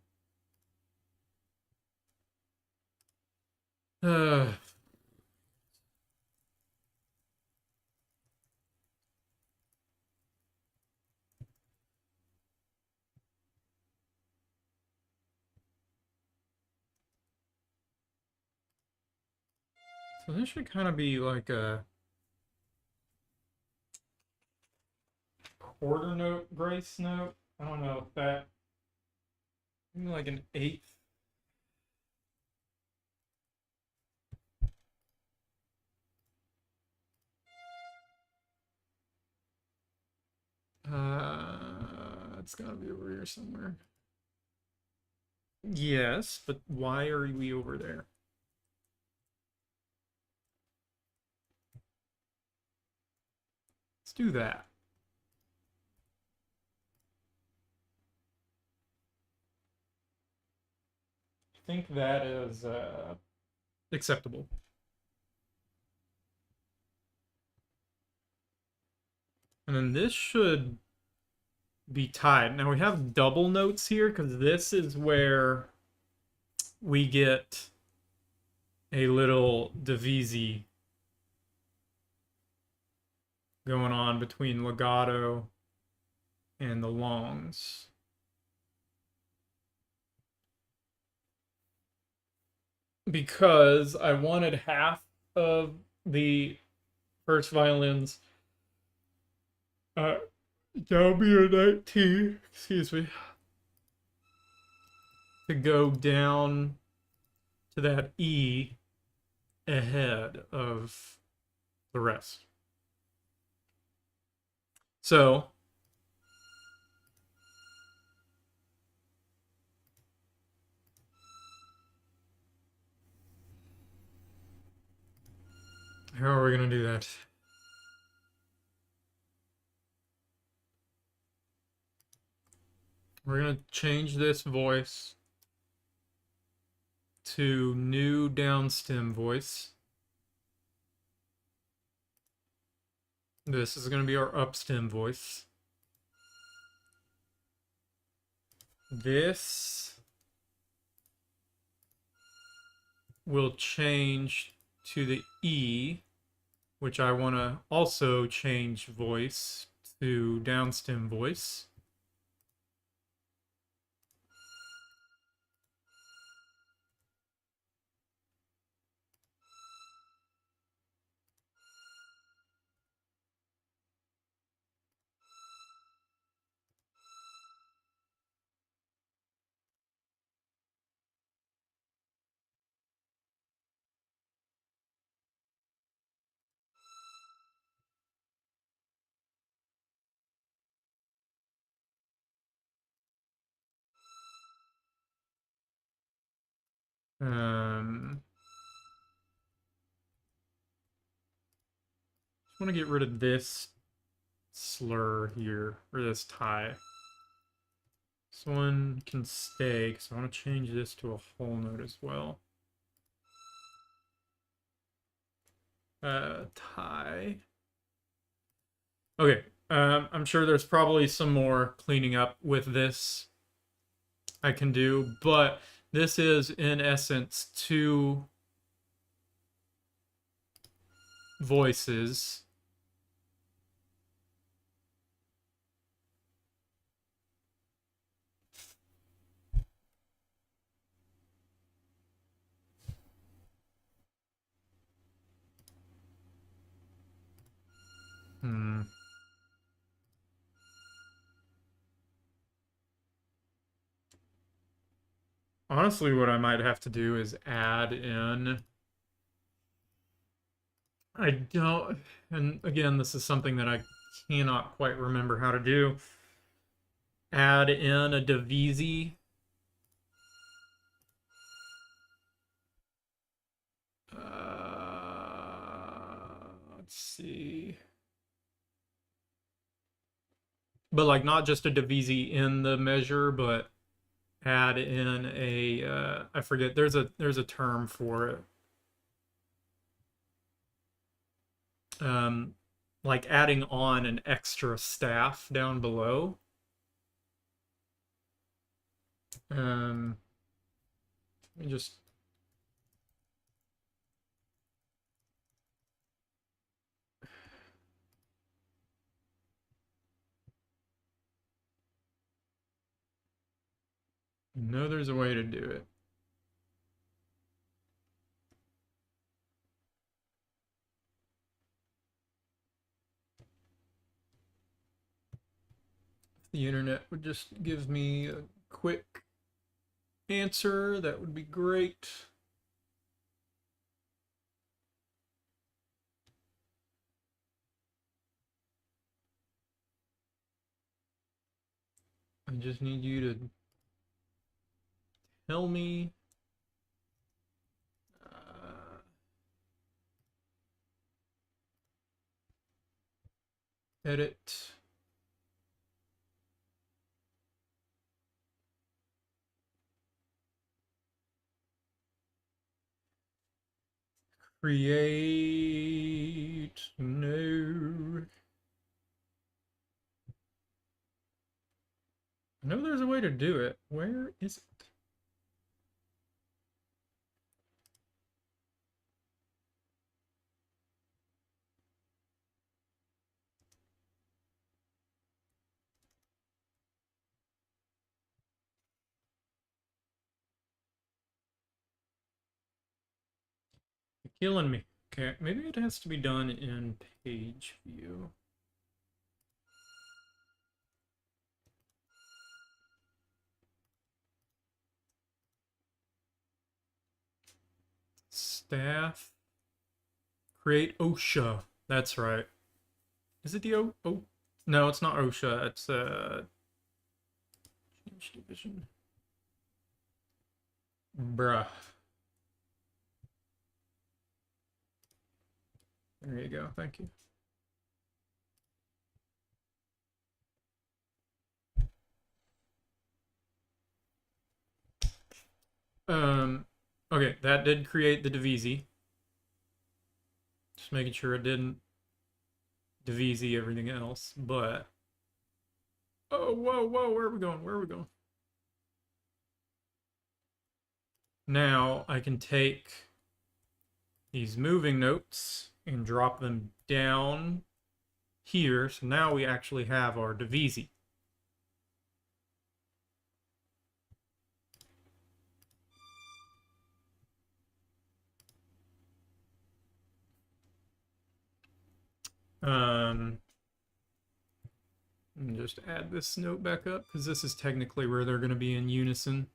Speaker 1: So this should kind of be like a quarter note, grace note. I don't know if that, maybe like an eighth. It's gotta be over here somewhere. Yes, but why are we over there? Let's do that. I think that is acceptable. And then this should be tied. Now we have double notes here because this is where we get a little divisi going on between legato and the longs. Because I wanted half of the first violins down be a 19, excuse me, to go down to that E ahead of the rest. So how are we gonna do that? We're gonna change this voice to new downstem voice. This is gonna be our upstem voice. This will change to the E, which I want to also change voice to downstem voice. Just want to get rid of this slur here, or this tie. This one can stay, because I want to change this to a whole note as well. Tie. Okay, I'm sure there's probably some more cleaning up with this I can do, but this is in essence two voices. Hmm. Honestly, what I might have to do is add in. I don't, and again, this is something that I cannot quite remember how to do. Add in a divisi. Let's see. But like not just a divisi in the measure, but add in a I forget. There's a term for it. Um, like adding on an extra staff down below. Um, let me just. No, there's a way to do it. If the internet would just give me a quick answer, that would be great. I just need you to tell me. Edit. Create. No. I know there's a way to do it. Where is it? You're killing me. Okay, maybe it has to be done in page view. Staff. Create OSHA. That's right. Is it the O? No, it's not OSHA. It's change division. Bruh. There you go. Thank you. Okay, that did create the divisi. Just making sure it didn't divisi everything else, but oh, whoa, where are we going? Where are we going? Now I can take these moving notes and drop them down here. So now we actually have our divisi. And just add this note back up because this is technically where they're going to be in unison.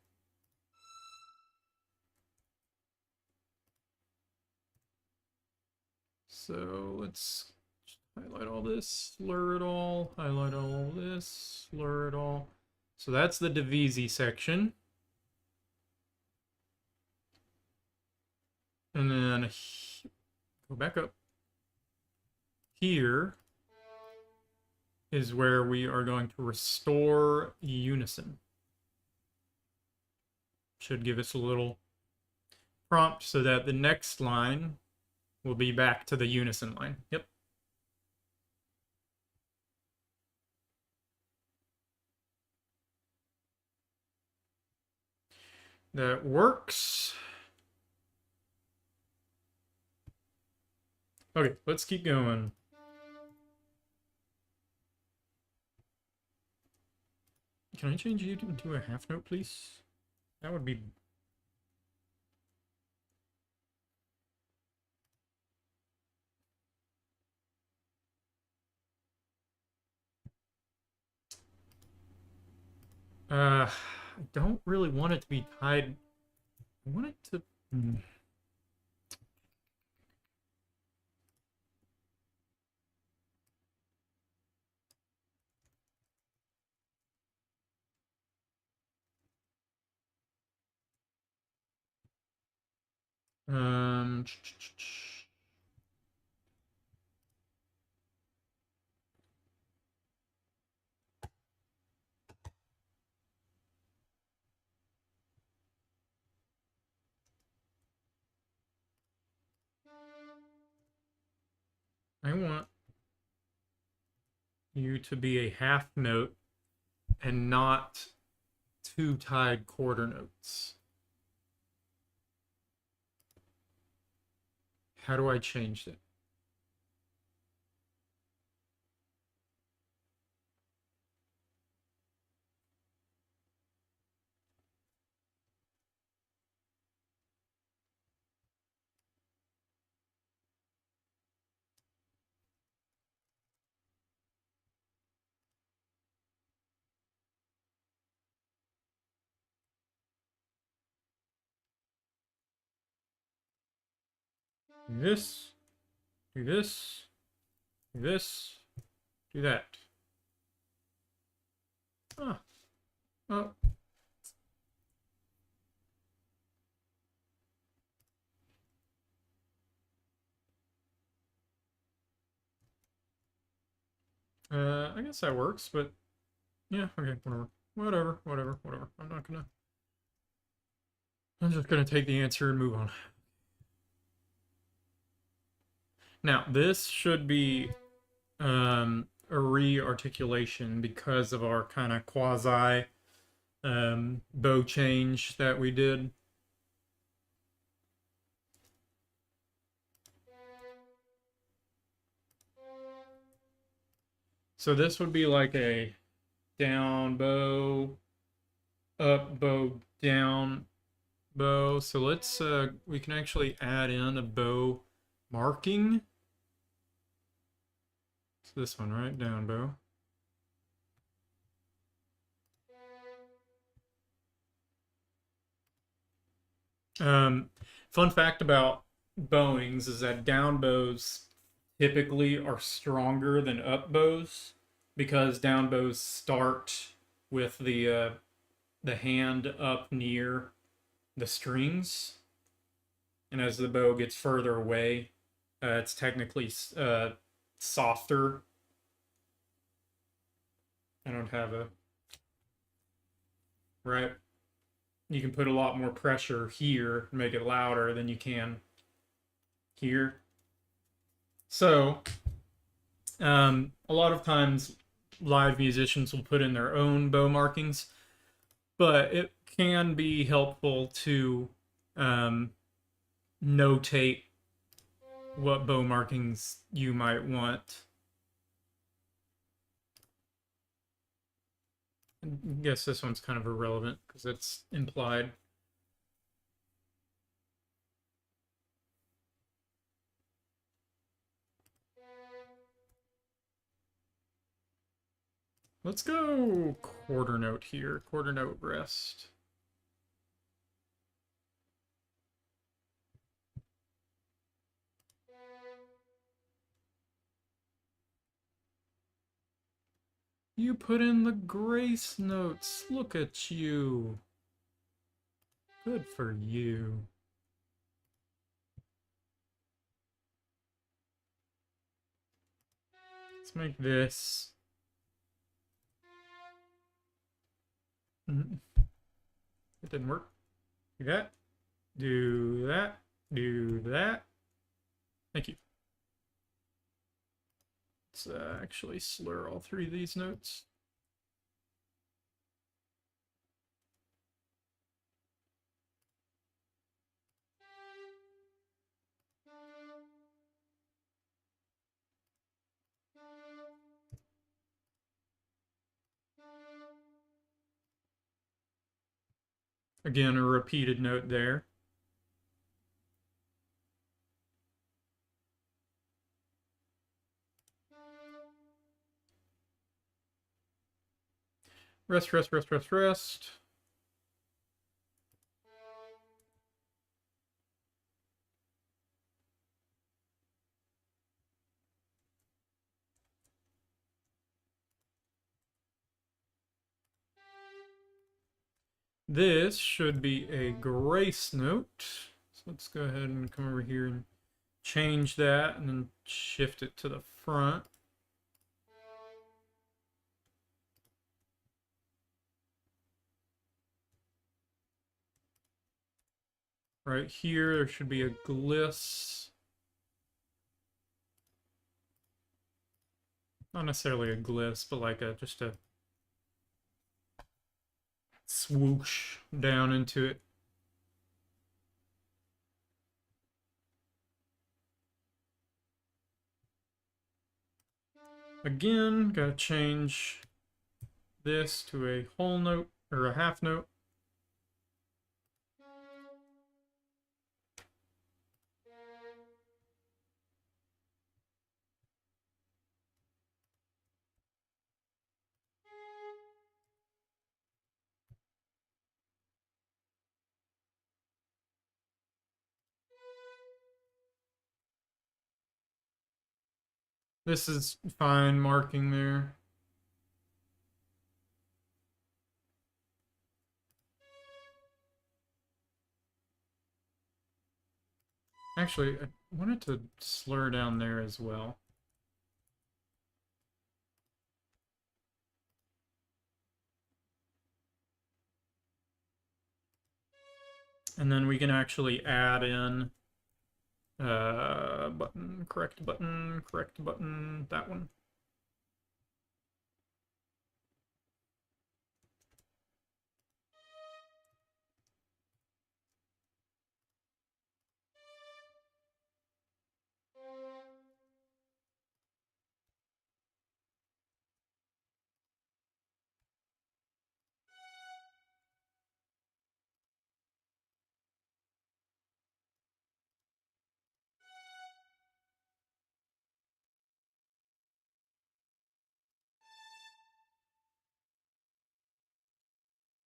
Speaker 1: So let's highlight all this, slur it all, highlight all this, slur it all. So that's the divisi section. And then go back up. Here is where we are going to restore unison. Should give us a little prompt so that the next line will be back to the unison line. Yep. That works. Okay, let's keep going. Can I change you into a half note, please? That would be... I don't really want it to be tied. I want it to... Um... I want you to be a half note and not two tied quarter notes. How do I change it? Do this, do this, do this, do that. Ah, oh. I guess that works, but yeah, okay, whatever. Whatever. I'm just gonna take the answer and move on. Now, this should be a re-articulation because of our kind of quasi bow change that we did. So this would be like a down bow, up bow, down bow. So let's we can actually add in a bow marking. It's this one, right? Down bow. Fun fact about bowings is that down bows typically are stronger than up bows because down bows start with the hand up near the strings, and as the bow gets further away, it's technically softer. I don't have a right. You can put a lot more pressure here and make it louder than you can here. So, a lot of times live musicians will put in their own bow markings, but it can be helpful to notate what bow markings you might want. I guess this one's kind of irrelevant because it's implied. Let's go quarter note here. Quarter note rest. You put in the grace notes. Look at you. Good for you. Let's make this. It didn't work. Do that. Do that. Do that. Thank you. Let's actually slur all three of these notes. Again, a repeated note there. Rest, rest, rest, rest, rest. This should be a grace note. So let's go ahead and come over here and change that and then shift it to the front. Right here, there should be a gliss. Not necessarily a gliss, but like just a swoosh down into it. Again, gotta change this to a whole note or a half note. This is fine marking there. Actually, I wanted to slur down there as well. And then we can actually add in button, correct button, that one.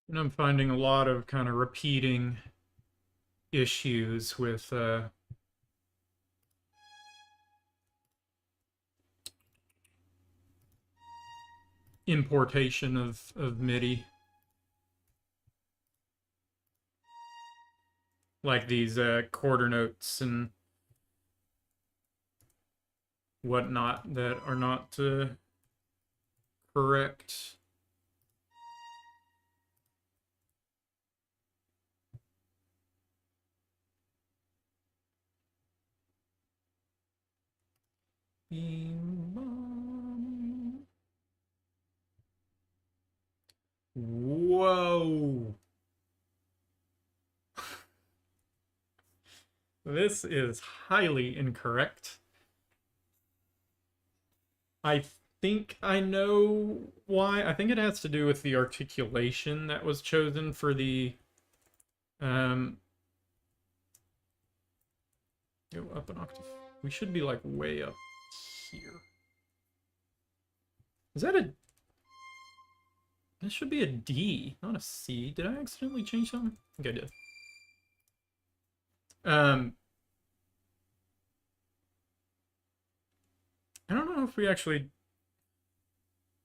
Speaker 1: And I'm finding a lot of kind of repeating issues with importation of MIDI. Like these quarter notes and whatnot that are not correct. Beam bomb. Whoa. This is highly incorrect. I think I know why. I think it has to do with the articulation that was chosen for the go up an octave. We should be like way up here. Is that a... This should be a D, not a C. Did I accidentally change something? I think I did. I don't know if we actually...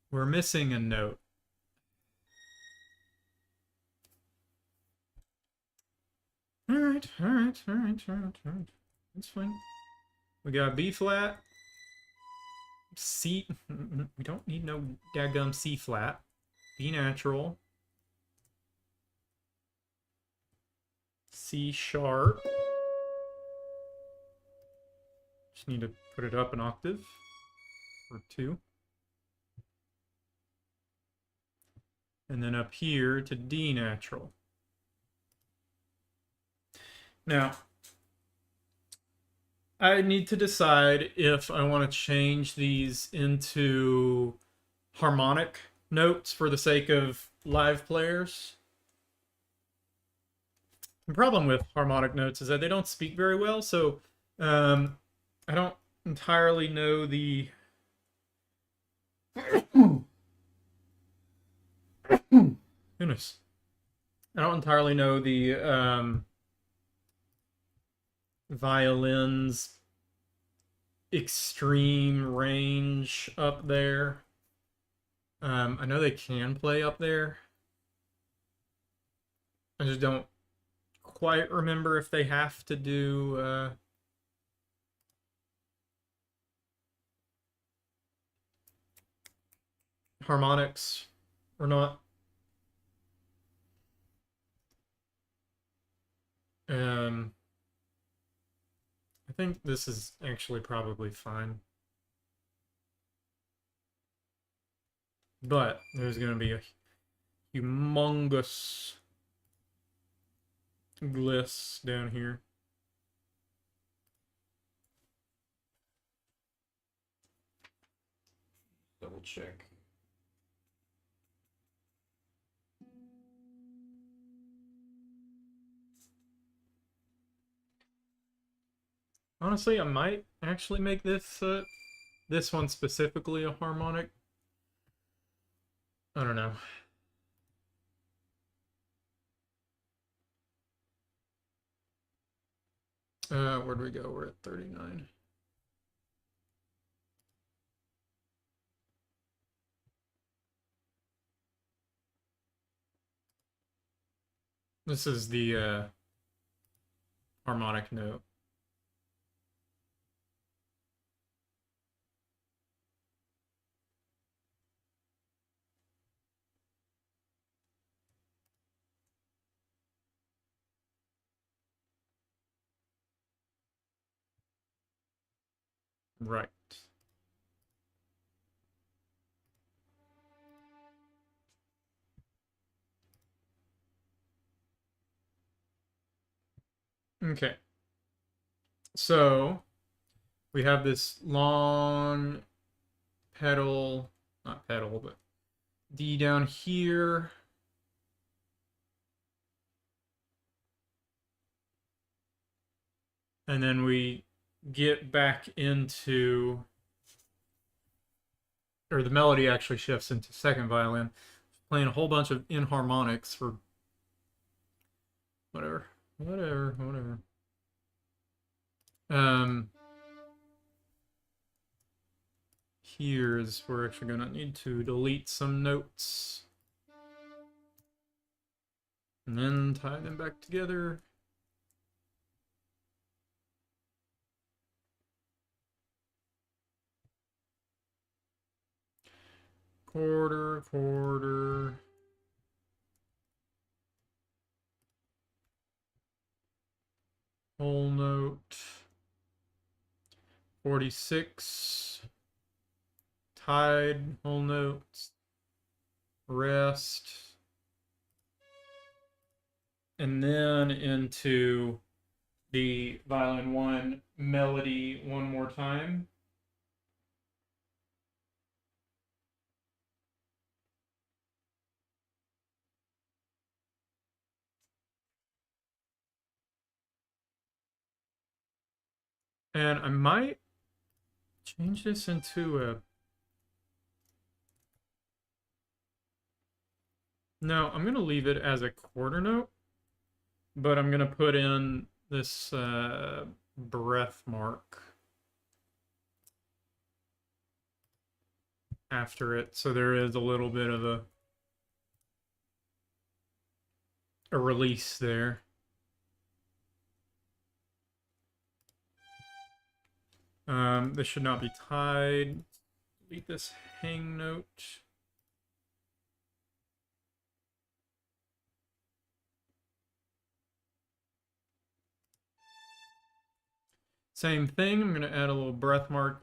Speaker 1: We're missing a note. Alright. That's fine. We got B flat. C... We don't need no daggum C flat. B natural. C sharp. Just need to put it up an octave or two. And then up here to D natural. Now, I need to decide if I want to change these into harmonic notes for the sake of live players. The problem with harmonic notes is that they don't speak very well, so um, I don't entirely know the goodness. I don't entirely know the violin's extreme range up there. I know they can play up there. I just don't quite remember if they have to do harmonics or not. Um, I think this is actually probably fine. But there's going to be a humongous gliss down here. Double check. Honestly, I might actually make this one specifically a harmonic. I don't know. Where do we go? We're at 39. This is the harmonic note. Right. Okay. So we have this long pedal, not pedal, but D down here. And then we get back into, or the melody actually shifts into second violin, playing a whole bunch of inharmonics for whatever. Um, Here's we're actually gonna need to delete some notes and then tie them back together. Quarter. Whole note. 46. Tied, whole notes. Rest. And then into the violin one melody one more time. And I might change this into a... No, I'm going to leave it as a quarter note, but I'm going to put in this breath mark after it, so there is a little bit of a release there. This should not be tied. Delete this hang note. Same thing, I'm going to add a little breath mark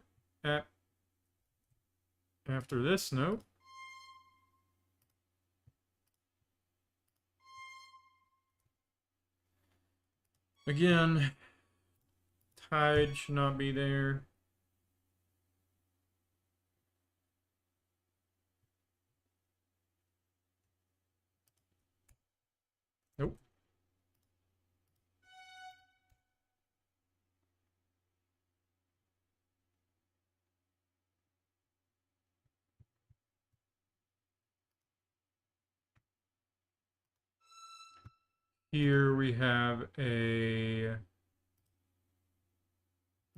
Speaker 1: after this note. Again, tied should not be there. Nope. Here we have a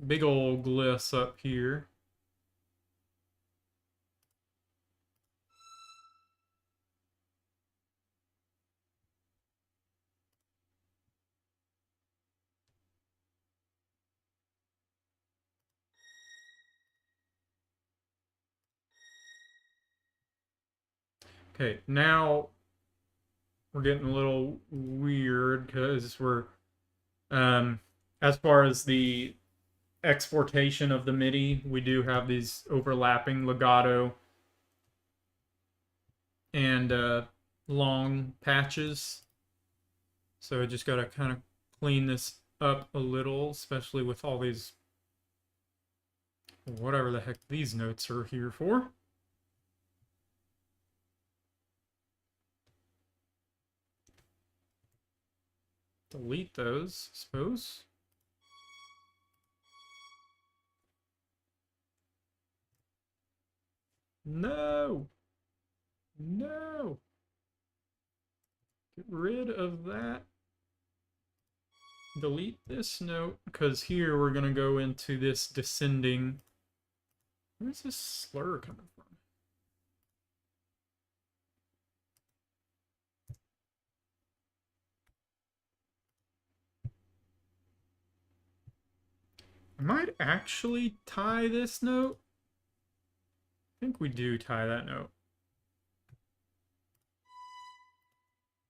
Speaker 1: big old gliss up here. Okay, now we're getting a little weird because we're as far as the exportation of the MIDI, we do have these overlapping legato and long patches. So I just got to kind of clean this up a little, especially with all these, whatever the heck these notes are here for. Delete those, I suppose. No! No! Get rid of that. Delete this note, because here we're going to go into this descending. Where's this slur coming from? I might actually tie this note. I think we do tie that note.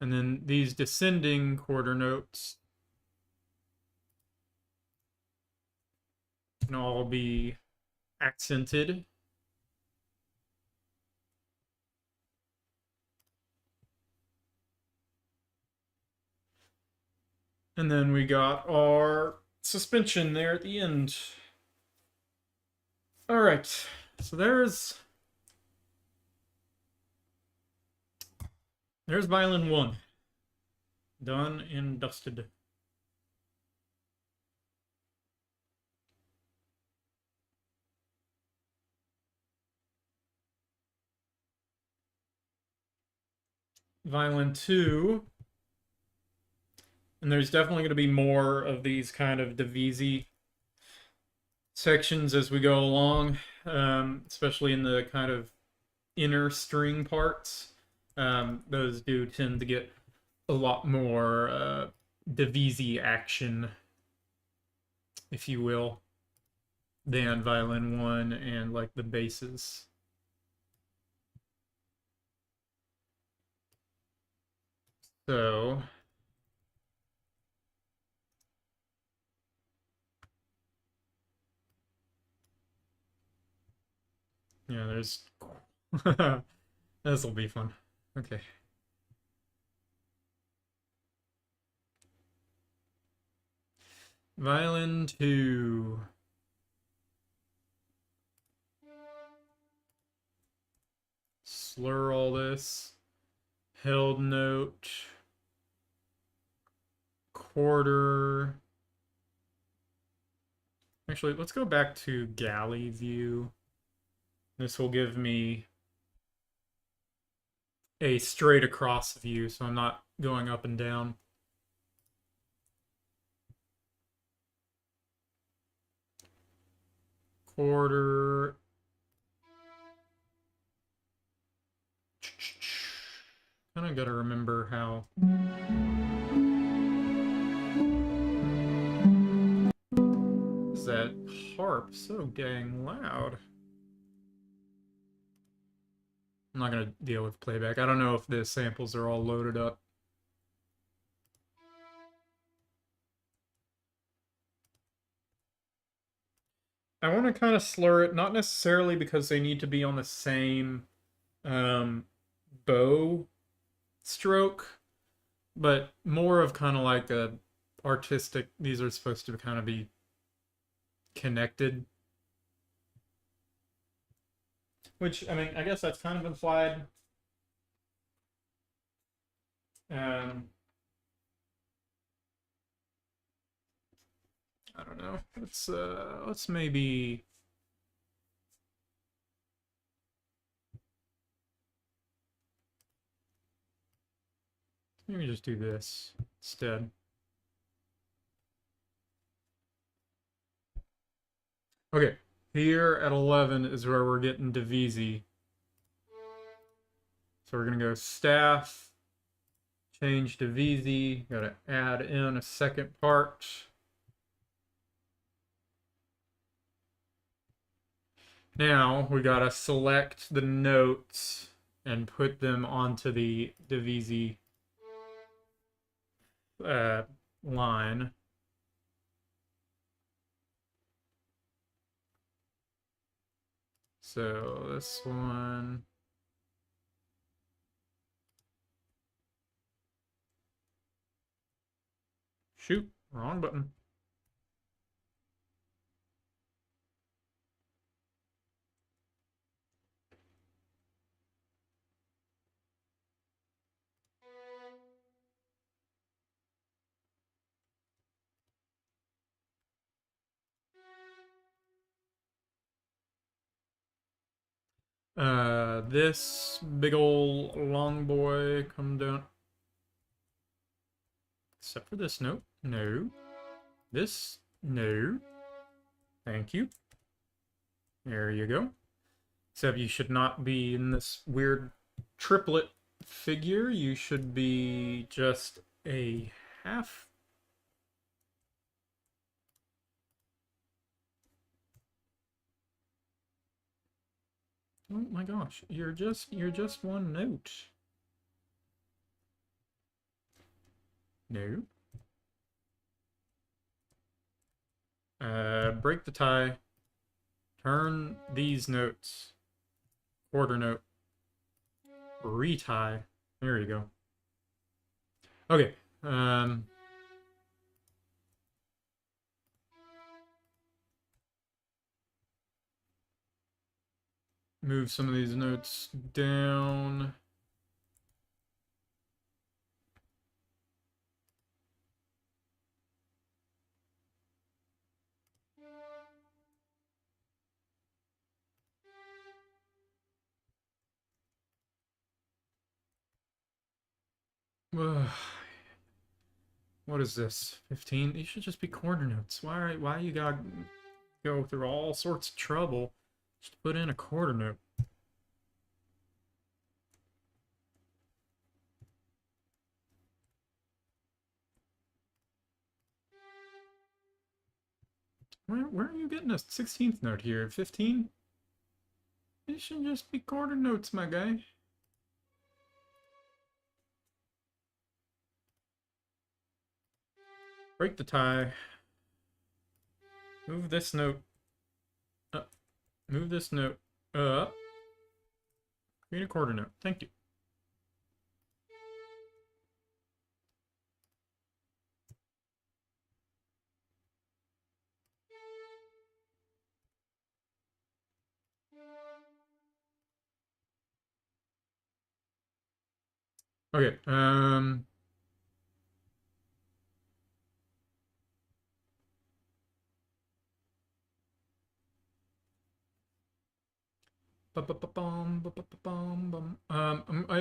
Speaker 1: And then these descending quarter notes can all be accented. And then we got our suspension there at the end. All right, so there's violin 1. Done and dusted. Violin 2. And there's definitely going to be more of these kind of divisi sections as we go along, especially in the kind of inner string parts. Those do tend to get a lot more divisi action, if you will, than violin 1 and like the basses. So yeah, there's this will be fun. Okay. Violin 2. Slur all this. Held note. Quarter. Actually, let's go back to galley view. This will give me a straight across view, so I'm not going up and down. Quarter. Kind of got to remember how. Is that harp so dang loud? I'm not going to deal with playback. I don't know if the samples are all loaded up. I want to kind of slur it, not necessarily because they need to be on the same bow stroke, but more of kind of like a artistic, these are supposed to kind of be connected. Which, I mean, I guess that's kind of implied. I don't know. Let's maybe Maybe just do this instead. Okay, here at 11 is where we're getting divisi. So we're gonna go staff, change divisi, gotta add in a second part. Now we gotta select the notes and put them onto the divisi line. So this one. Shoot, wrong button. This big ol' long boy come down. Except for this note. No. This. No. Thank you. There you go. Except you should not be in this weird triplet figure. You should be just a half. Oh my gosh, you're just one note. No. Break the tie. Turn these notes. Quarter note. Retie. There you go. Okay. Move some of these notes down. What is this? 15? These should just be quarter notes. Why you gotta go through all sorts of trouble just to put in a quarter note? Where are you getting a 16th note here? 15? These should just be quarter notes, my guy. Break the tie. Move this note up. Move this note up. Create a quarter note. Thank you. Okay, I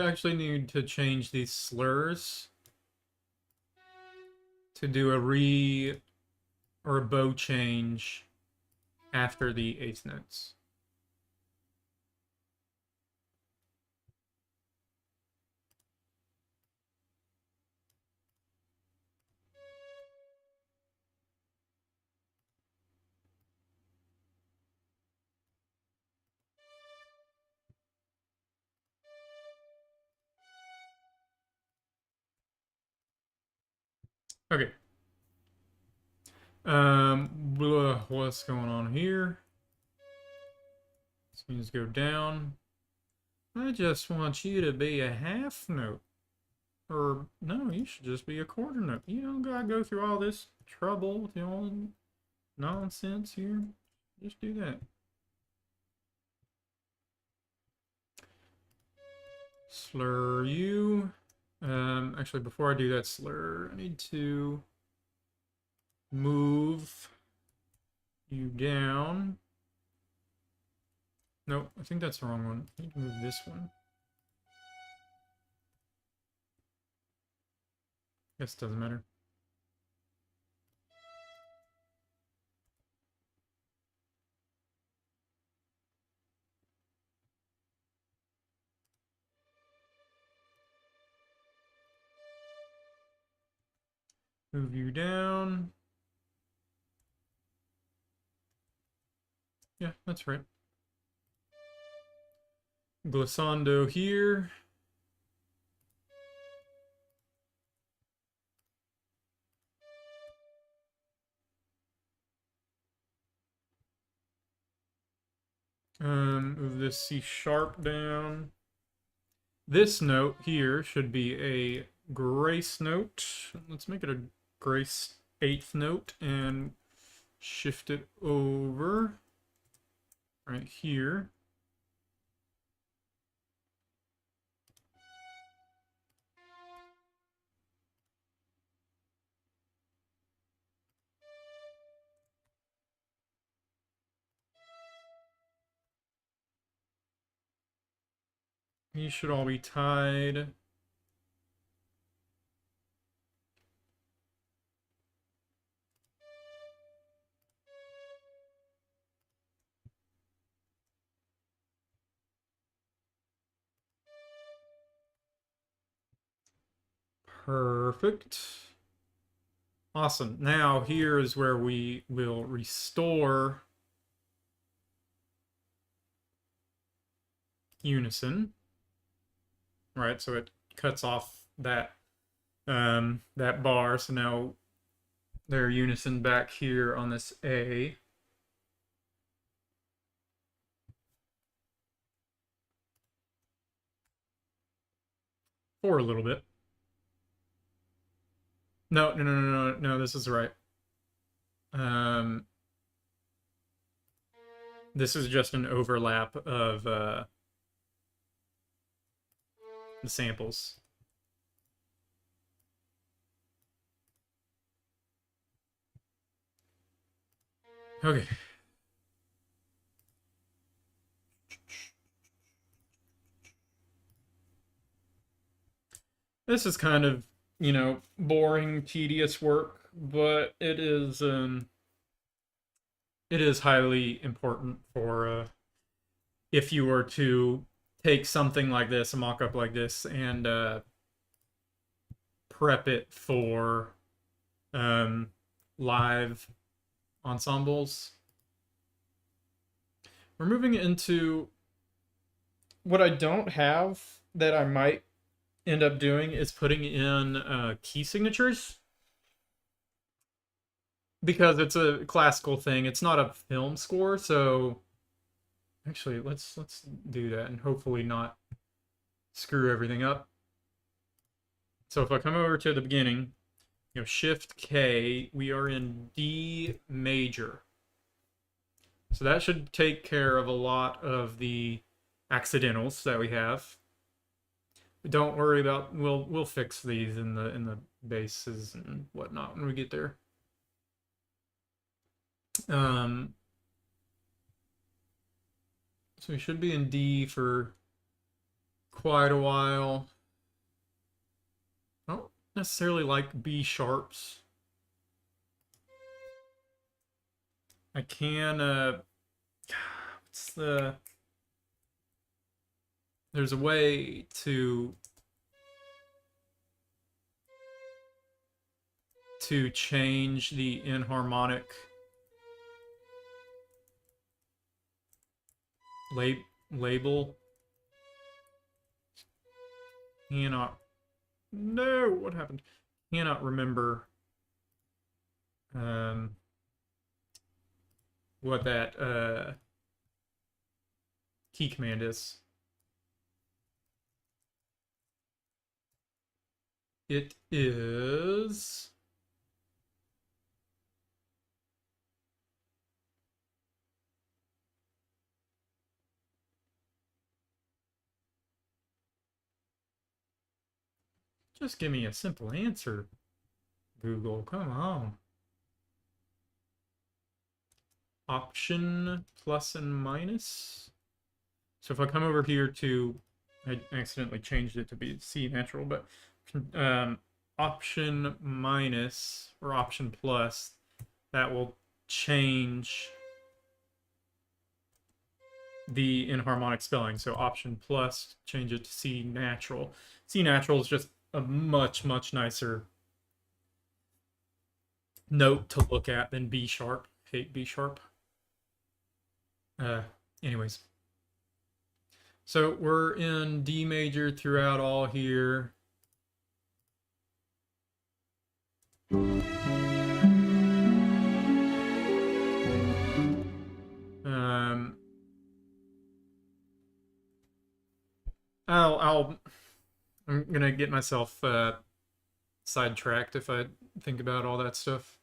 Speaker 1: actually need to change these slurs to do a or a bow change after the eighth notes. Okay. What's going on here? This means go down. I just want you to be a half note. Or, no, you should just be a quarter note. You don't gotta go through all this trouble with the old nonsense here. Just do that. Slur you. Actually, before I do that slur, I need to move you down. Nope, I think that's the wrong one. I need to move this one. Guess it doesn't matter. Move you down. Yeah, that's right. Glissando here. Move this C sharp down. This note here should be a grace note. Let's make it a grace 8th note and shift it over right here. These should all be tied. Perfect. Awesome. Now here is where we will restore unison. Right, so it cuts off that that bar. So now they're unison back here on this A. For a little bit. No, this is right. This is just an overlap of the samples. Okay. This is kind of, boring, tedious work, but it is highly important for if you were to take something like this, a mock-up like this, and prep it for live ensembles. We're moving into what I don't have that I might end up doing is putting in key signatures, because it's a classical thing. It's not a film score, so actually let's do that and hopefully not screw everything up. So if I come over to the beginning, Shift K, we are in D major. So that should take care of a lot of the accidentals that we have. Don't worry about, we'll fix these in the basses and whatnot when we get there. So we should be in D for quite a while. I don't necessarily like B sharps. I can there's a way to change the inharmonic label. No, what happened? Cannot remember what that key command is. It is just give me a simple answer, Google. Come on. Option plus and minus. So if I come over here to, I accidentally changed it to be C natural, but option minus or option plus, that will change the inharmonic spelling. So option plus, change it to C natural. C natural is just a much, much nicer note to look at than B sharp. Hate B sharp. Uh, anyways. So we're in D major throughout all here. Um, I'm gonna get myself sidetracked if I think about all that stuff.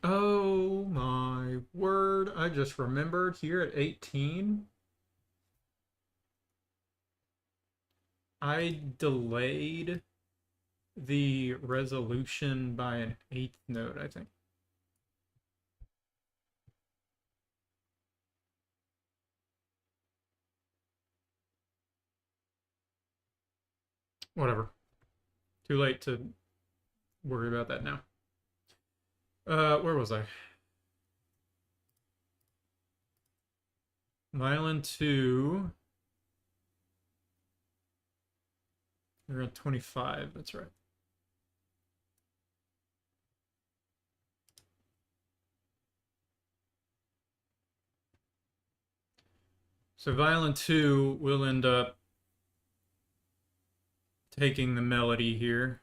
Speaker 1: Oh my word, I just remembered here at 18, I delayed the resolution by an eighth note, I think. Whatever. Too late to worry about that now. Where was I? Violin 2. We're at 25, that's right. So violin 2 will end up taking the melody here.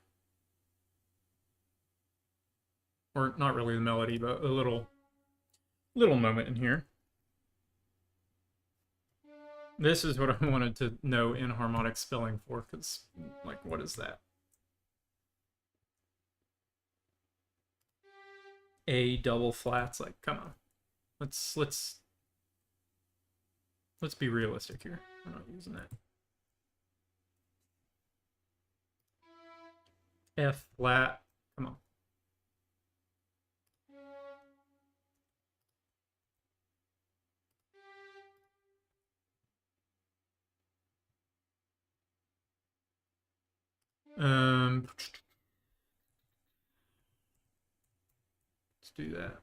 Speaker 1: Or not really the melody, but a little moment in here. This is what I wanted to know inharmonic spelling for, because, like, what is that? A double flats, like, come on. Let's be realistic here. I'm not using that. F flat, come on. Let's do that.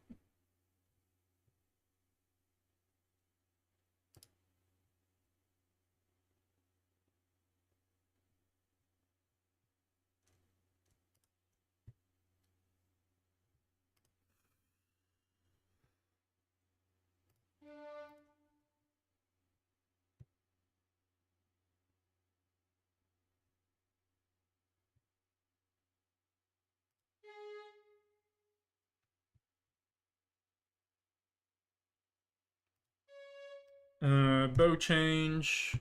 Speaker 1: Bow change.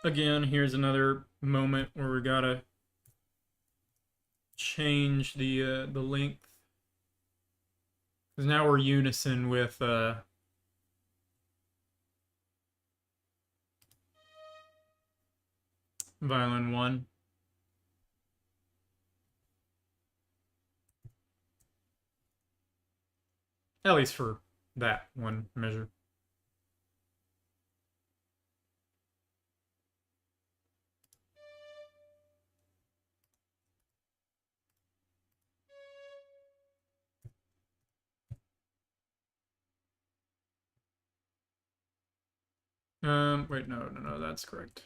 Speaker 1: Again, here's another moment where we gotta change the length, because now we're unison with violin 1. At least for that one measure. Wait, no, that's correct.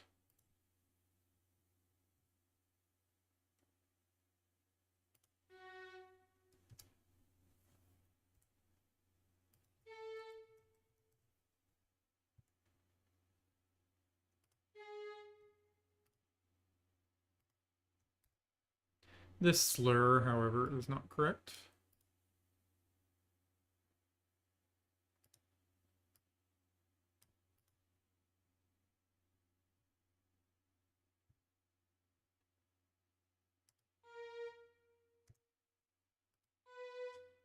Speaker 1: This slur, however, is not correct.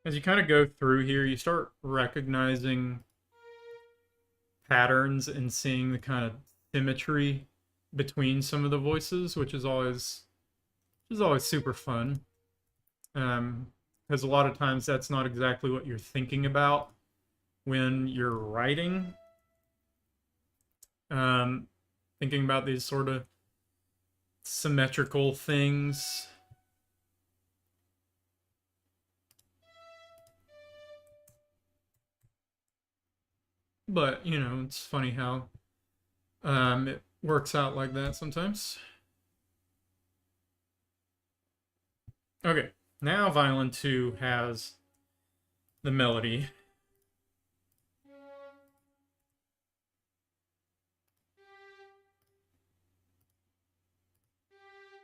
Speaker 1: As you kind of go through here, you start recognizing patterns and seeing the kind of symmetry between some of the voices, which is always super fun. Because a lot of times that's not exactly what you're thinking about when you're writing. Thinking about these sort of symmetrical things. But, you know, it's funny how it works out like that sometimes. Okay, now violin 2 has the melody.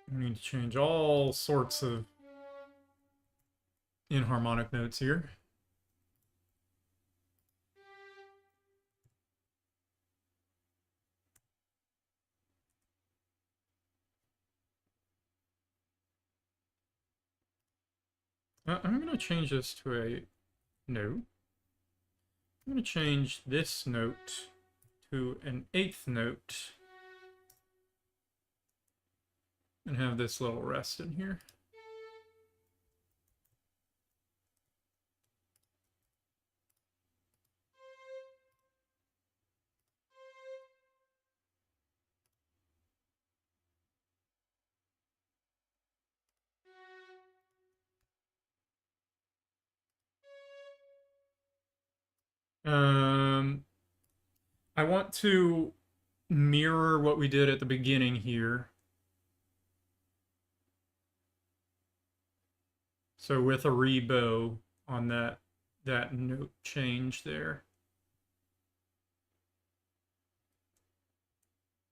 Speaker 1: I need to change all sorts of inharmonic notes here. I'm going to change this to a no. I'm going to change this note to an eighth note and have this little rest in here. I want to mirror what we did at the beginning here. So with a rebow on that note change there.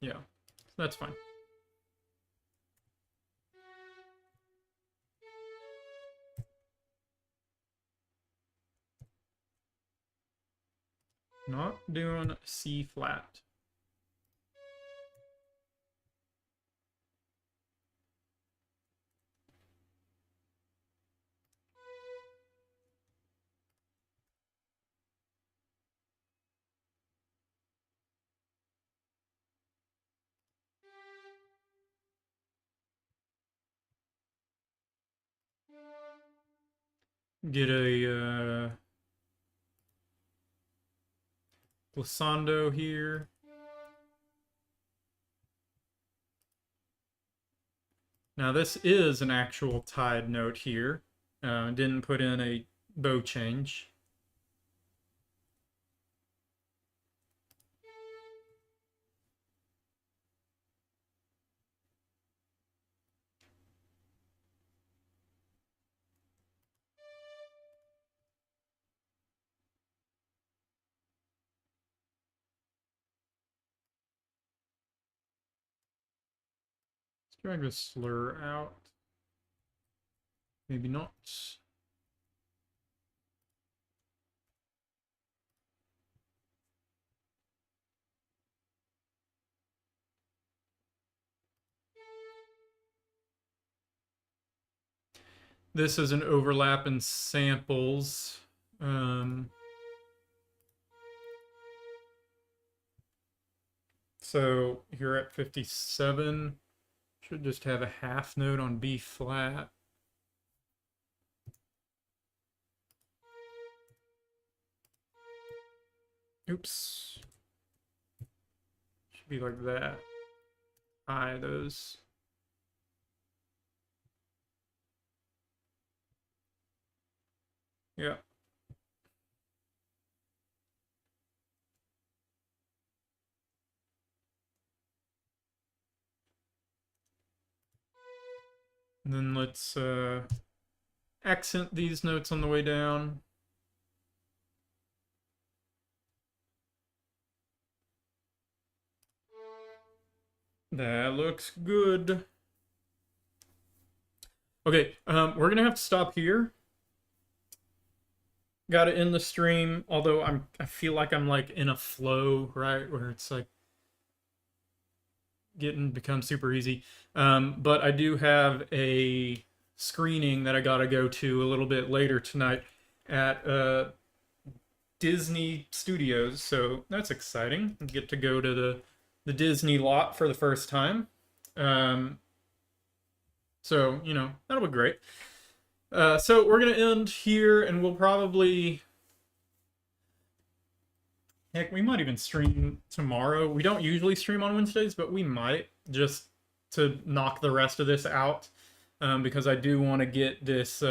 Speaker 1: Yeah, that's fine. Not doing C flat. Get a glissando here. Now this is an actual tied note here. Didn't put in a bow change. Let's drag the slur out. Maybe not. This is an overlap in samples. So here at 57, should just have a half note on B flat. Oops. Should be like that. Tie those. Yeah. And then let's accent these notes on the way down. That looks good. Okay, we're gonna have to stop here. Got to end the stream. Although I feel like I'm like in a flow, right, where it's like become super easy. But I do have a screening that I gotta go to a little bit later tonight at Disney Studios, so that's exciting. I get to go to the the Disney lot for the first time. So, you know, that'll be great. So we're going to end here, and we'll probably... Heck, we might even stream tomorrow. We don't usually stream on Wednesdays, but we might, just to knock the rest of this out, because I do want to get this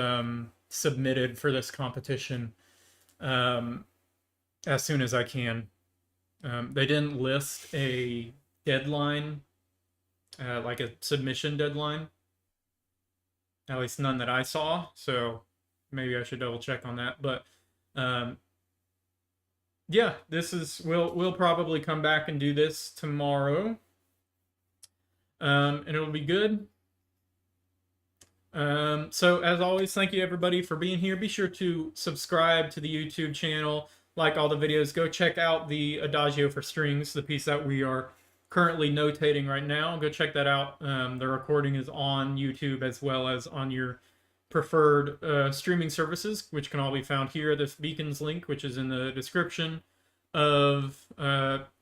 Speaker 1: submitted for this competition as soon as I can. They didn't list a deadline, like a submission deadline. At least none that I saw, so maybe I should double check on that. But yeah, this is we'll probably come back and do this tomorrow, and it'll be good. So as always, thank you everybody for being here. Be sure to subscribe to the YouTube channel, like all the videos. Go check out the Adagio for Strings, the piece that we are currently notating right now. Go check that out. The recording is on YouTube as well as on your preferred streaming services, which can all be found here. This Beacons link, which is in the description of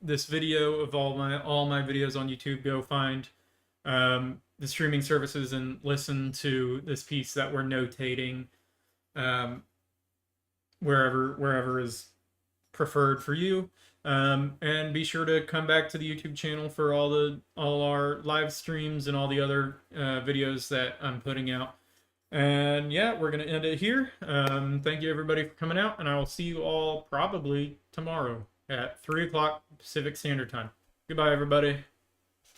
Speaker 1: this video, of all my videos on YouTube. Go find the streaming services and listen to this piece that we're notating wherever is preferred for you. And be sure to come back to the YouTube channel for all our live streams and all the other videos that I'm putting out. And yeah, we're gonna end it here. Thank you everybody for coming out, and I will see you all probably tomorrow at 3 o'clock Pacific Standard Time. Goodbye, everybody.